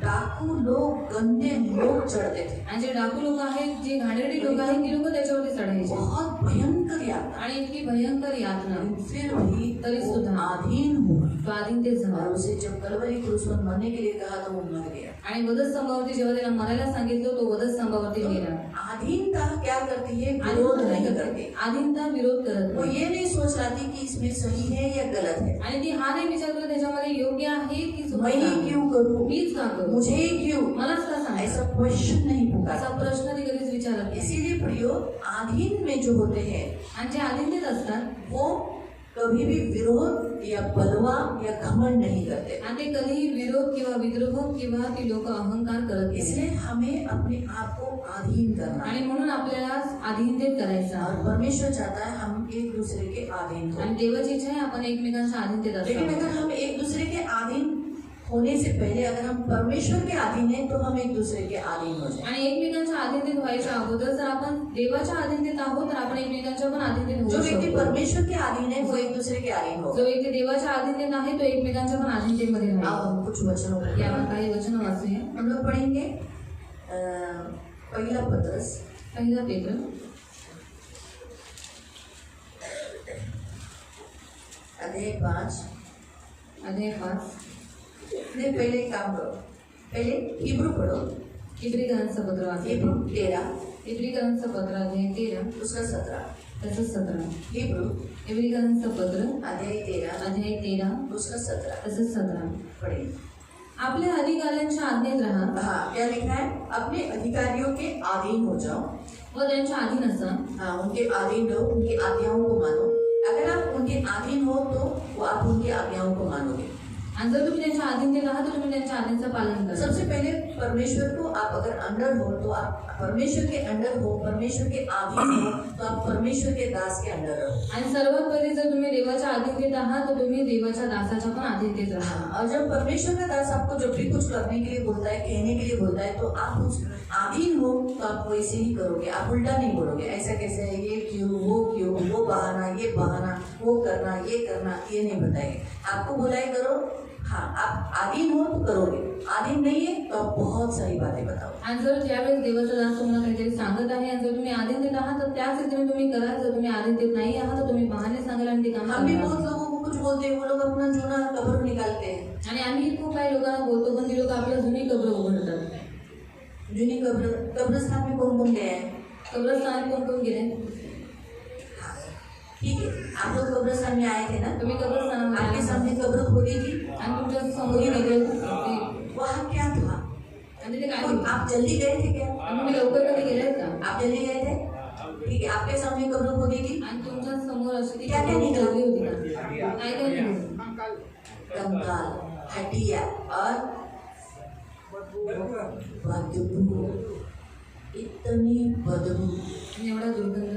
डाकू लोग, गंदे लोग चढ़ते थे। आणि जे डाकू लोक आहेत, जे घाणेरडी लोक आहेत, ती लोक त्याच्यावरती चढायचे. बहुत भयंकर यातना। आणि इतकी भयंकर यातना. फिर भी तरी वो सुद्धा आधीन हुआ। तो आधीन तेच झाला. और उसे जब कलवरी क्रूस पर मरने के लिए कहा तो वो मर गया। आणि वधस्तंभावरती जेव्हा त्याला मरायला सांगितलं तो वधस्तंभावरती गेला. आधीनता क्या करती है? विरोध नहीं करती। आधीनता विरोध करत वो नाही. ये नहीं सोच रहा थी कि इसमें सही है या गलत है, आणि ती हा नाही विचार करत त्याच्यामध्ये योग्य आहे की चुकीचं मैं ही आहे. क्यों करूं, मीच का करू, मुझे ही क्यों, मलाच का सांग, ऐसा क्वेश्चन नहीं असा पुकारा। प्रश्न ती कधीच विचारत नाही. इसीलिए प्रियो, आधीन में जो होते हैं आणि जे आधीनतेत असतात वो कभी भी विरोध या बलवा या घमंड नहीं करते। आणि ते कधीही विरोध किंवा विद्रोह किंवा ती लोक अहंकार करत नाही. इसलिए हमें अपने आप को आधीन करना है। आणि म्हणून आपल्याला अधीनतेत करायचं आहे. और परमेश्वर चाहता है हम एक दूसरे के आधीन हो। आणि देवाची इच्छा आहे आपण एकमेकांच्या अधीनतेत लेकिन असावं. अगर हम एक दूसरे के आधीन होने से पहले अगर हम परमेश्वर के अधीन हैं तो हम एक दूसरे के अधीन हो जाए। आणि एकमेकांच्या अधीनतेत व्हायच्या अगोदर जर आपण देवाच्या अधीनतेत आहोत तर आपण एकमेकांच्या पण अधीनतेत जो होऊ व्यक्ति शकतो. परमेश्वर के अधीन है वो एक दूसरे के अधीन हो। जो व्यक्ती देवाच्या अधीनतेत आहे तो एकमेकांच्या पण अधीनतेमध्ये अब राहील. हम कुछ वचनों को यावर काही वचन वाचूया. हम लोग पढ़ेंगे। पहला पत्रस पहिला पेत्र अध्याय 5। अध्याय 5. नहीं, पहले एक काम करो, पहले हिब्रू पढ़ो। इब्रिकांचं पत्र वाचा. हिब्रू 13 इब्रिकांचं पत्र अध्याय 13 उसका 17। तसंच 17. हिब्रू इब्रिकांचं पत्र अध्याय 13 अध्याय 13 उसका 17 तसंच 17. पढ़े। आपल्या अधिकाऱ्यांच्या आज्ञेत राहा हाँ, क्या लिखा है? अपने अधिकारियों के अधीन हो जाओ। व त्यांच्या अधीन असा. हाँ, उनके अधीन रहो, उनकी आज्ञाओं को मानो। अगर आप उनके अधीन हो तो वो आप उनकी आज्ञाओं को मानोगे। आणि जर तुम्ही त्यांच्या अधीनतेत राहा तर तुम्ही त्यांच्या आज्ञेचं पालन करा. सबसे पहले परमेश्वर को आप अगर अंडर हो तो आप परमेश्वर के अंडर हो, परमेश्वर के अधीन हो तो आप परमेश्वर के दास के अंडर रहो। आणि सर्वात पहिले जर तुम्ही देवाच्या अधीनतेत आहात तर तुम्ही देवाच्या दासाच्या पण अधीनतेत राहा. हाँ, और जब परमेश्वर का दास आपको जब भी कुछ करने के लिए बोलता है, कहने के लिए बोलता है तो आप उस अधीन हो तो आप वैसे ही करोगे। आप उल्टा नहीं बोलोगे, ऐसा कैसे है, ये क्यों, वो बहाना, ये बहाना, वो करना, ये नहीं बताएंगे। आपको बुलाए करो। हाँ, आप आधीन हो तो करोगे, आधीन नहीं है तो आप बहुत सारी बातें बताओ। आणि जर ज्यावेळेस देवाचा दास तुम्हाला काहीतरी सांगत आहे आणि जर तुम्ही अधीनतेत आहात तर त्याच रीतीने तुम्ही करा. जर तुम्ही अधीनतेत नाही आहात तर तुम्ही बहाणे सांगाल आणि ते काम हम भी करा. बहुत लोगों को कुछ बोलते हैं, वो लोग अपना जूना कब्र निकालते हैं। आणि आम्ही खूप काही लोकांना बोलतो पण ती लोक आपल्या जुनी कब्र उघडतात. जूनी कब्रस्तान में कौन कौन गया है? कब्रस्थानात कोण कोण गेले? ठीक है, आप लोग कब्रस्तान में आए थे ना? तुम्ही कब्रस्थानामध्ये आपके आला. सामने कब्र खोदी थी, आणि तुमच्या समोर निघेल वहाँ क्या था? म्हणजे ते काय तो केलं? आप जल्दी गए थे क्या? आणि तुम्ही लवकर कधी गेलात का? आप जल्दी गए थे? ठीक है, आपके सामने कब्र खोदी थी, आणि तुमच्या समोर अशी ती क्या क्या निघालं? खोदली होती का? काय काय निघालं? कंकाल, हड्डियां और बदबू, इतनी बदबू। आणि एवढा दुर्गंध.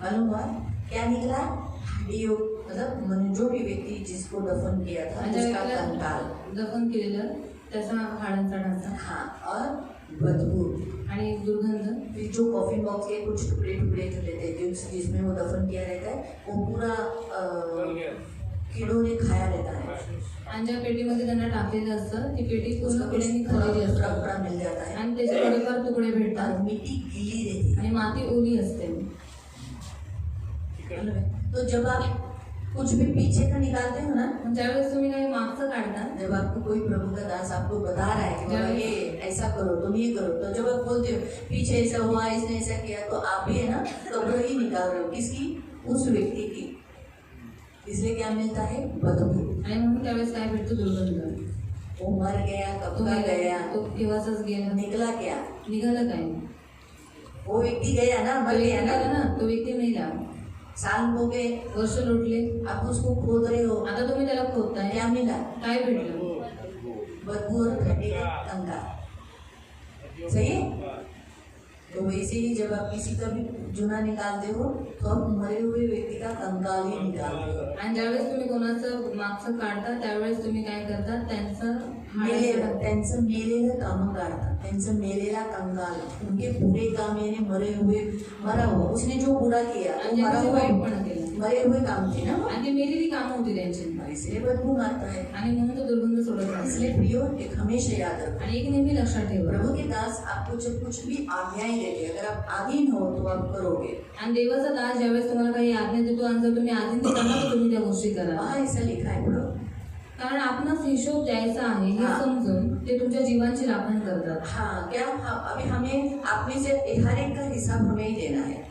मालूम हुआ क्या निकला? हड्डियों, मतलब मैंने जो भी व्यक्ति जिसको दफन किया था आणि उसका ज्या कंकाल, व्यक्तीला दफन केलेलं त्याचा हाडांचा ढाचा हाँ, और बदबू। आणि दुर्गंध. फिर जो कॉफिन बॉक्स के कुछ टुकड़े टुकड़े जो रहते थे जिसमें वो दफन किया रहता है वो पूरा कीड़ों ने खाया रहता है, आणि ज्या पेटीमध्ये त्यांना टाकलेलं असतं ती पेटी पूर्ण उसका किड्यांनी टुकड़ा खाल्लेली असते टुकड़ा मिल जाता है आणि त्याचे थोडेफार तुकडे भेटतात और मिट्टी गीली रहती आणि माती ओली असते. है। तो जब आप कुछ भी पीछे का निकालते हो ना, पण ज्यावेळेस तुम्ही काही मागचं काढता, जब आपको कोई प्रभु का दास आपको बता रहा है कि बाबा ये ऐसा करो तुम ये करो, तो जब आप बोलते हो पीछे ऐसा हुआ इसने ऐसा किया, तो आप भी है ना कब्र ही निकाल रहे हो किसकी? उस व्यक्ति की। इसलिए क्या मिलता है? बदबू। आणि म्हणून त्यावेळेस काय भेटतं? दुर्गंध. वो मर गया, कब तो का गया, तो केव्हाचाच गेला, निकला क्या? निघालं काय? वो व्यक्ति गया ना, मर तो गया व्यक्ती गेला ना, ना, तो व्यक्ती मेला, साल हो गए, वर्ष लोटले, आप उसको खोद रहे हो, आता तुम्ही त्याला खोदताय, क्या मिला? काय भेटलं? बदबू और खड्डे का कंकाल। सही है? तो वैसे ही जब आप किसी का भी जूना निकालते हो तो आप मरे हुए व्यक्ति का कंकाल ही निकालते हो। आणि ज्यावेळेस तुम्ही कोणाचं मागचं काढता त्यावेळेस तुम्ही काय करता? त्यांचं त्यांचं मेलेलं काम काढतात, त्यांचं मेलेला कंकाल, उनके बुरे काम यानी मरे हुए, मरा हुआ, उसने जो बुरा किया वो आणि मरा त्यांचं हुआ, वाईटपणा केलं मरे हुए काम थे ना वो, आणि ती मेलेली कामं होती त्यांची इसलिए बदबू मारता है। आणि म्हणून तो दुर्गंध सोडत नाही. इसलिए प्रियो एक हमेशा याद रखो, आणि एक नेहमी लक्षात ठेवा, प्रभु के दास आपको जब कुछ भी आज्ञाएं देते हैं, अगर आप आधीन हो तो आप करोगे, आणि देवाचा दास ज्यावेळेस तुम्हाला काही आज्ञा देतो आणि जर तुम्ही आधीन देता ना तर तुम्ही त्या गोष्टी करा. वहाँ ऐसा लिखा है पढ़ो। कारण आपणास हिशोब द्यायचा आहे हे हा. समजून ते तुमच्या जीवांची राखण करतात. हाँ, क्या अभी हमें आप में से हर एक का हिसाब हमें ही देना है,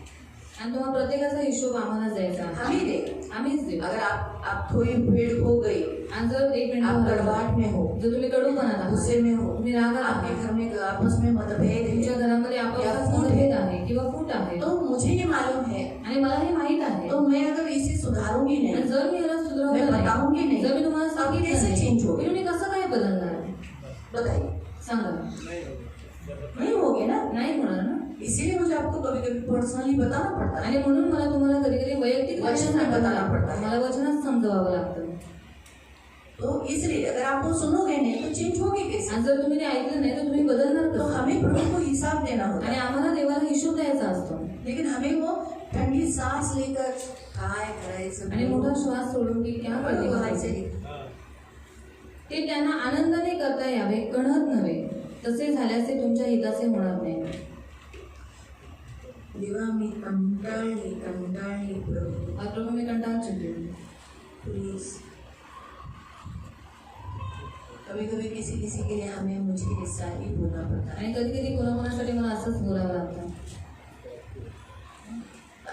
आणि तुम्हाला प्रत्येकाचा हिशोब आम्हाला द्यायचा आहे. हम ही दें। आम्हीच देऊ. अगर आप थोड़ी भीड़ हो गई, आणि जर एक आप मिनिट गड़बड़ाहट में हो, जर तुम्ही कडूपणात आहात, गुस्से में हो, तुम्ही रागात आपके आहात, घर में आपस में मतभेद तुमच्या है, घरामध्ये या आपापसात फूट मतभेद आहे किंवा फूट आहे, तो मुझे ये मालूम है, आणि मला हे माहित आहे, तो मैं अगर इसे सुधारूंगी आणि नहीं, जर मी याला मैं सुधारवलं बताऊंगी नाही, नहीं, जर मी तुम्हाला आप सांगितलं कैसे नाही, चेंज होगे? तर मी कसं काय बदलणार? बताइए, सांगा. नहीं होगे ना। नाही होणार ना. इसीलिए मुझे आपको कभी कभी पर्सनली बताना पड़ता है, आणि म्हणून मला तुम्हाला कधी कधी वैयक्तिक वचन में बताना पड़ता है। मला वचनात समजवावं लागतं. तो इसलिए अगर आप वो सुनोगे नहीं तो चेंज होगी कैसे? आणि जर तुम्ही ते ऐकलं नाही तर तुम्ही बदलणार तो कसं? हमें प्रभु को हिसाब देना होता आणि है, आम्हाला देवाला हिशोब द्यायचा असतो. लेकिन हमें वो ठंडी सांस लेकर काय करायचं आणि मोठा श्वास सोडून की क्या करते व्हायचं ते त्यांना आनंदाने करता यावे, कणत नव्हे. तसे झाल्यास ते तुमच्या हिताचे होणार नाही. देवा मी कंटाळली प्रभु, और प्रभु मैं कंटाळ चुकी हूँ. प्लीज। कभी कभी किसी के लिए हमें मुझे ऐसा ही बोलना पड़ता है, आणि कधी कधी कोणाकोणासाठी मला असंच बोलावं लागतं.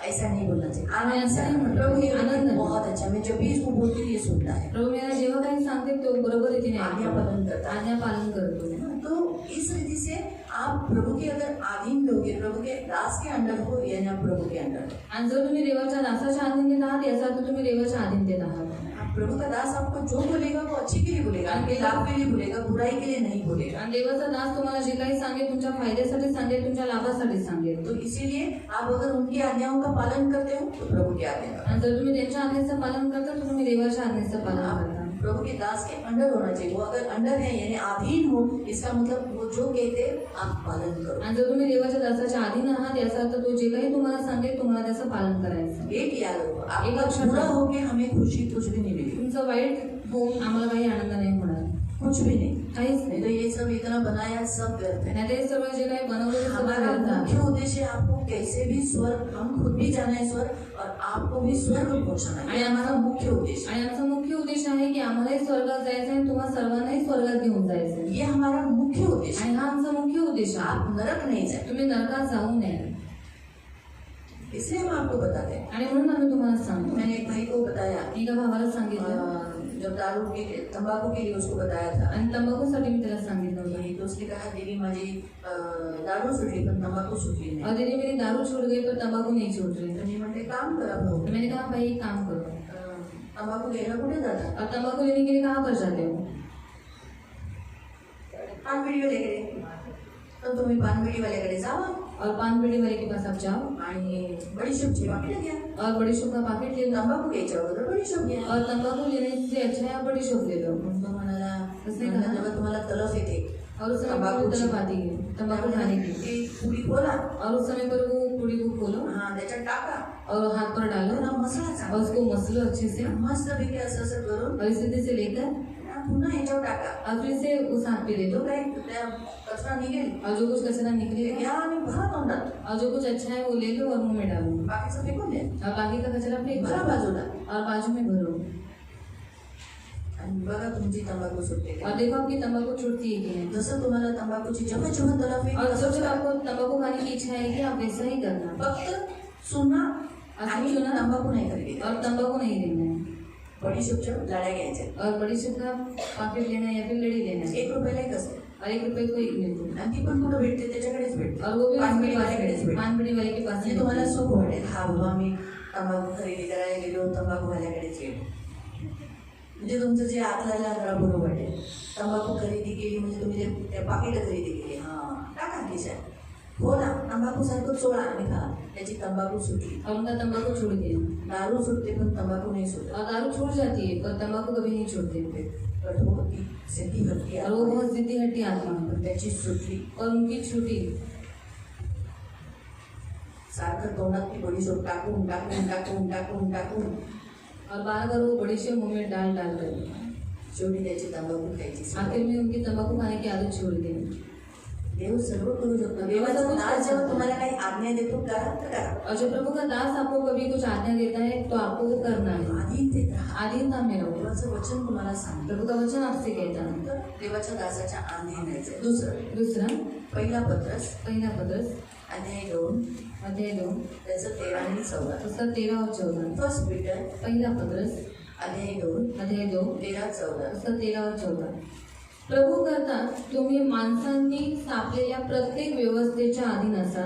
ऐसा नहीं बोलना चाहिए, आनंद आनंद से नहीं बोलना। प्रभु ये आनंद नहीं। बहुत अच्छा, मैं जब भी इसको बोलती हूँ ये सुनता है, प्रभू मला जेव्हा काही सांगते तो बरोबर रीतीने आज्ञा पालन करता है। आज्ञा पालन करतो. तो इस रीति से आप प्रभु के अगर आधीन लोगे, प्रभु के दास के अंडर हो यानी आप प्रभु के अंडर हो। आणि जर तुम्ही देवाच्या दासाच्या अधीनतेत आहात याचा अर्थ तुम्ही देवाच्या अधीनतेत आहात. आप प्रभु का दास आपको जो बोलेगा वो अच्छे के लिए बोलेगा, आपके लाभ के लिए बोलेगा, बुराई के लिए नहीं बोलेगा। आणि देवाचा दास तुम्हाला जे काही सांगेल तुमच्या फायद्यासाठी सांगेल, तुमच्या लाभासाठी सांगेल. तो इसीलिए आप अगर उनकी आज्ञाओं का पालन करते हो तो प्रभु की आज्ञा का, आणि जर तुम्ही त्यांच्या आज्ञेचं पालन करता तर तुम्ही देवाच्या आज्ञेचं पालन करता. प्रभु के दास के अंडर होना चाहिए। वो अगर अंडर है यानी अधीन हो, इसका मतलब वो जो कहते हैं आप पालन करो। आणि जर तुम्ही देवाच्या दासाच्या अधीन आहात याचा अर्थ तो जे काही तुम्हाला सांगेल तुम्हाला त्याचं पालन करायचं. एक याद रखो, एक आपका लक्षात बुरा रखो. हो के हमें खुशी कुछ भी नहीं मिलेगी, तुमचं वाईट होऊन आम्हाला काही आनंद नाही होणार, कुछ भी नहीं। काहीच नहीं नाही. तो ये सब इतना बनाया सब व्यर्थ है। नाही ते सगळं जे काही बनवलं ते सगळं हमारा व्यर्थ मुख्य आहे. उद्देश्य आपको कैसे भी स्वर्ग, हम खुद भी जाना है स्वर्ग और आपको भी स्वर्ग पहुंचाना है, ये हमारा मुख्य उद्देश्य है। आणि आमचा मुख्य उद्देश आहे की आम्हालाही स्वर्गात जायचं आहे आणि तुम्हा सर्वांनाही स्वर्गात घेऊन जायचं आहे. ये हमारा मुख्य उद्देश्य आणि हा आमचा मुख्य उद्देश है। आहे. आप नरक नहीं जाए, तुम्ही नरकात जाऊ नये. इसलिए हम आपको बताते हैं। आणि म्हणून आम्ही तुम्हाला सांगतो. मैंने एक भाई को बताया, एका भावाला सांगितलं जब दारू के तंबाकू के लिए उसको बताया था आणि तंबाखूसाठी मी त्याला सांगितलं होतं तो उसने कहा दीदी माझी दारू सुटली पण तंबाखू सुटली और नाही. दीदी मेरी दारू छूट गई पर तंबाकू नहीं छूट रही. तर मी म्हणते काम करा भाऊ. तो मैंने कहा भाई काम करो. तंबाकू घ्यायला कुठे जातात? और तंबाकू लेने के लिए कहाँ पर जाते हो? पान बीडी वाल्याकडे. तर तुम्ही पान बीडी वाल्याकडे जावा और पान बीड़ी वाले के पास आप जाओ आणि बडीशेपची पाकिट घ्या. और बड़ी शॉप का पैकेट ले लो. तंबाखू घ्यायच्या अगोदर बडीशेप घ्या. और तंबाकू लेने से अच्छा है आप बड़ी शॉप ले लो. तो म्हणाला उसने कहा जेव्हा तुम्हाला तलफ येते और उस समय तंबाकू पर तरफ आती है तंबाकू खाने की. ती पुडी खोला और उस समय पर वो पूड़ी को खोलो हा त्याच्यात टाका और हाथ पर डालो त्याला मसाला और चांगला उसको मसलो अच्छे से मस्त पैकी असं असं करून और इस तरह से लेकर पुन्हा ह्याच्यावर टाका. और फिर से उस हाथ पे दे तो दो काय त्या कचरा निघेल और जो कुछ कचरा ते निकलेगा घ्या आणि भरा तोंडात. और जो कुछ अच्छा है वो ले लो और मुंह में डालो बाकीचं फेकून द्या. और बाकी का कचरा फेंक भरा दो बाजूला और बाजू में भरो आणि बघा तुमची तंबाखू सुटते और देखो आपकी तंबाकू छूटती है कि नहीं. जसं तुम्हाला तंबाखूची जेव्हा जेव्हा तलफ येईल और जब तसंच जब करा. आपको तंबाकू खाने की इच्छा है कि आप वैसा ही करना फक्त चुना आणि चुना तंबाखू नाही खरेदी और तंबाकू नहीं लेना है बडीशेपच्या लाड्या घ्यायच्या. और बड़ी शॉप का पैकेट लेना है या फिर लड़ी लेना है 1 रुपयाला एक असते और 1 रुपए को एक मिलती है आणि ती पण कुठं भेटते त्याच्याकडेच भेटते. और वो भी पान उसके बीडी पास वाल्याकडेच है. भेटते. पान बीड़ी वाले के पास म्हणजे ही तुम्हाला मिलती है. सुख वाटेल हा बाबा मी तंबाखू खरेदी करायला गेलो तंबाखू वाल्याकडेच गेलो. म्हणजे तुमचं जे आतल्याला जरा बरं वाटेल. तंबाखू खरेदी केली म्हणजे तुम्ही त्या पाकिट खरेदी केली हा टाका खिशात. हो ना तंबाखू सारखं चोळा आणि खा. त्याची तंबाखू सुटली. और उनका तंबाकू छूट गया दारू सुटते पण तंबाखू नाही सुटत. और दारू छूट जाती है पर तंबाकू कभी नहीं छूटते कठोर ती सिद्धी भक्ती और वो बहुत जिद्दी हट्टी आत्मा है पण त्याची सुटली. और उनकी छुट्टी सारखं तोंडात ती बडीशेप टाकून टाकून टाकून टाकून टाकून और बार बार वो बड़ी से मुंह में डाल डाल कर शेवटी त्याची तंबाखू खायची सवय. आखिर में उनकी तंबाकू खाने की आदत छोड़ दी. देव सर्व करू शकतो. देवाचा दास जेव्हा तुम्हाला काही आज्ञा देतो करा तर करा. और जब प्रभु का दास आपको कभी कुछ आज्ञा देता है तो आपको वो करना है. आधीन देत राहा. आधीनता में रहो. देवाचं वचन तुम्हाला सांगतो प्रभु का वचन आपसे कहता है. तर देवाच्या दासाच्या आधीन राहायचं. दुसरं दूसरा पहिला पत्रस पहला पत्रस अध्याय 2 अध्याय 2 त्याचं 13 आणि 14. उसका 13 और 14. फर्स्ट पीटर पहला पत्रस अध्याय 2 अध्याय 2 13-14. उसका 13 और 14. प्रभू करता तुम्ही माणसांनी स्थापलेल्या प्रत्येक व्यवस्थेच्या अधीन असा.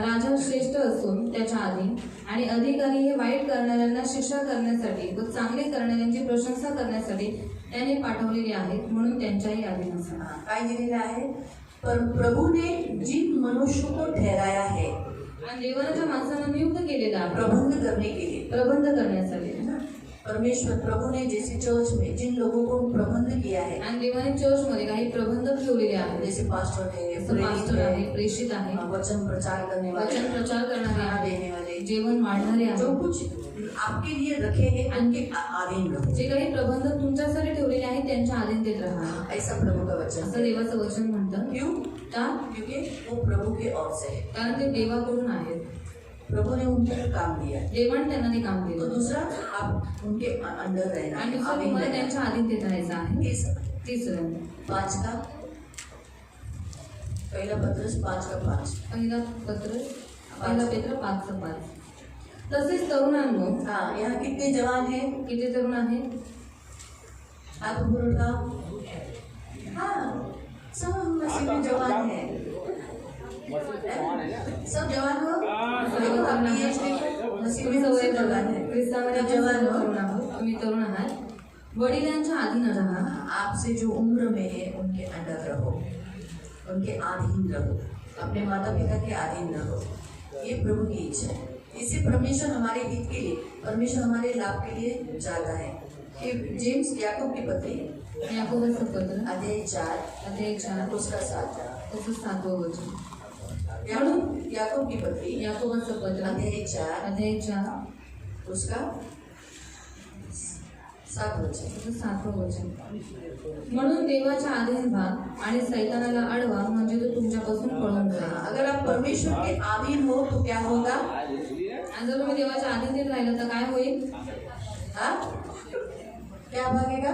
राजा श्रेष्ठ असून त्याच्या अधीन आणि अधिकारी हे वाईट करणाऱ्यांना शिक्षा करण्यासाठी व चांगले करणाऱ्यांची प्रशंसा करण्यासाठी त्याने पाठवलेले आहेत म्हणून त्यांच्याही अधीन असा. काय दिलेलं आहे? पर प्रभू ने जिन मनुष्य को ठहराया है आणि देवाने ज्या माणसांना नियुक्त केलेला आहे प्रबंध करने के लिए. प्रबंध करण्यासाठी. परमेश्वर प्रभु ने जैसे चर्च में जिन लोगों को प्रबंध किया है आणि देवाने चर्चमध्ये काही प्रबंधक ठेवलेले आहेत. जैसे पास्टर है जसं पास्टर आहे, प्रेषित आहे, वचन प्रचार करने वाले, वचन प्रचार करणारे खाना आहे, देने वाले, जेवण वाढणारे जो आहे. कुछ आपके लिए रखे हैं उनके आधीन रहो. जे काही प्रबंधक तुमच्यासाठी ठेवलेले आहेत त्यांच्या अधीनतेत राहा ऐसा प्रभु का वचन असं है. देवाचं वचन म्हणतं. क्यों? का? क्योंकि वो प्रभु के ओर से है. कारण ते देवाकडून आहेत. प्रभु ने उन पर काम दिया. देवाने त्यांना ते काम तो दिलं दूसरा आप उनके अंडर रहना आणि है, दुसरं आधीन तुम्हाला रहना त्यांच्या अधीनतेत राहायचं आहे. है. तिसरं 5 का पहिला पत्रस 5 का 5. पहिला पेत्र 5:5. तसेच तरुणांनो हाँ यहाँ कितने जवान हैं? किती तरुण आहेत? हाथ ऊपर उठाओ. हाँ सब हम मसीह में जवान हैं. सब जवान हो. देखो आप PhD मसीह में सब जवान हैं. ख्रिस्तामध्ये सब आपण जवान सर्व हो. तरुण आहोत. तुम्ही तरुण आहात. वडिलांच्या अधीन राहा. आपसे जो उम्र में है उनके अंडर रहो, उनके अधीन रहो, अपने माता पिता के अधीन रहो. ये प्रभु की इच्छा है. इससे परमेश्वर हमारे हित के लिए, परमेश्वर हमारे लाभ के लिए चाहता है. कि जेम्स याकूब की पत्री याकोबाचं पत्र अध्याय 4 अध्याय 4 उसका 7. त्याचं 7वं वचन. याकूब की पत्री याकोबाचं पत्र अध्याय 4 अध्याय 4 उसका 7 वचन. त्याचं 7वं वचन. म्हणून देवाच्या अधीन व्हा आणि सैतानाला अडवा म्हणजे तो तुमच्यापासून पळून जाईल. अगर आप परमेश्वर के अधीन हो तो क्या होगा? आणि जर तुम्ही देवाच्या अधीनतेत राहिलं तर काय होईल? हाँ? क्या भागेगा?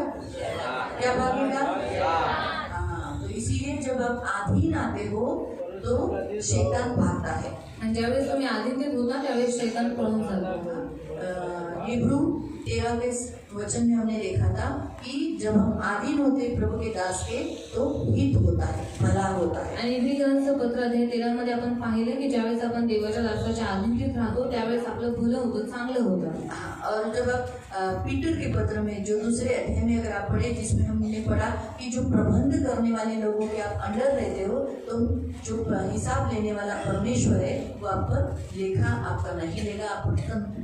क्या भागेगा? हाँ, तो इसीलिए जब आप अधीन आते हो तो शैतान भागता है. आणि ज्यावेळेस तुम्ही अधीनतेत होता त्यावेळेस शैतान पळून जातो. हिब्रू 13वें वचन में हमने देखा था कि जब हम आधीन होते प्रभु के दास के तो हित होता है, भला होता है। आणि इब्रियरांचं पत्र अध्याय 13 मध्ये आपण पाहिलं की ज्यावेळेस आपण देवाच्या दासाच्या अधीनतेत राहतो त्यावेळेस आपलं भलं होतं, चांगलं होतं। हाँ, और जब आप पीटर के पत्र में जो दूसरे अध्याय में अगर आप पढ़े, जिसमें हमने पढ़ा कि जो प्रबंध करने वाले लोगों के आप अंडर रहते हो, तो जो हिसाब लेने वाला परमेश्वर है वो आप पर लेखा आपका नहीं लेगा, आप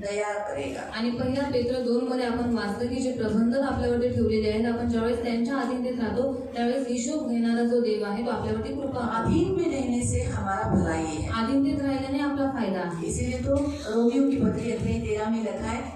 दया करेगा। आणि पहिला पेत्र 2 मध्ये आपण वाचलं की जे प्रबंधक आपल्यावरती ठेवलेले आहेत, आपण ज्यावेळेस त्यांच्या अधीनतेत राहतो त्यावेळेस हिशोब घेणारा जो देव आहे तो आपल्यावरती कृपा करतो। अधीन में रहने से हमारा भलाई है, अधीनतेत राहिल्याने आपला फायदा आहे। इसीलिए तो रोमियो की पत्री अध्याय 13 में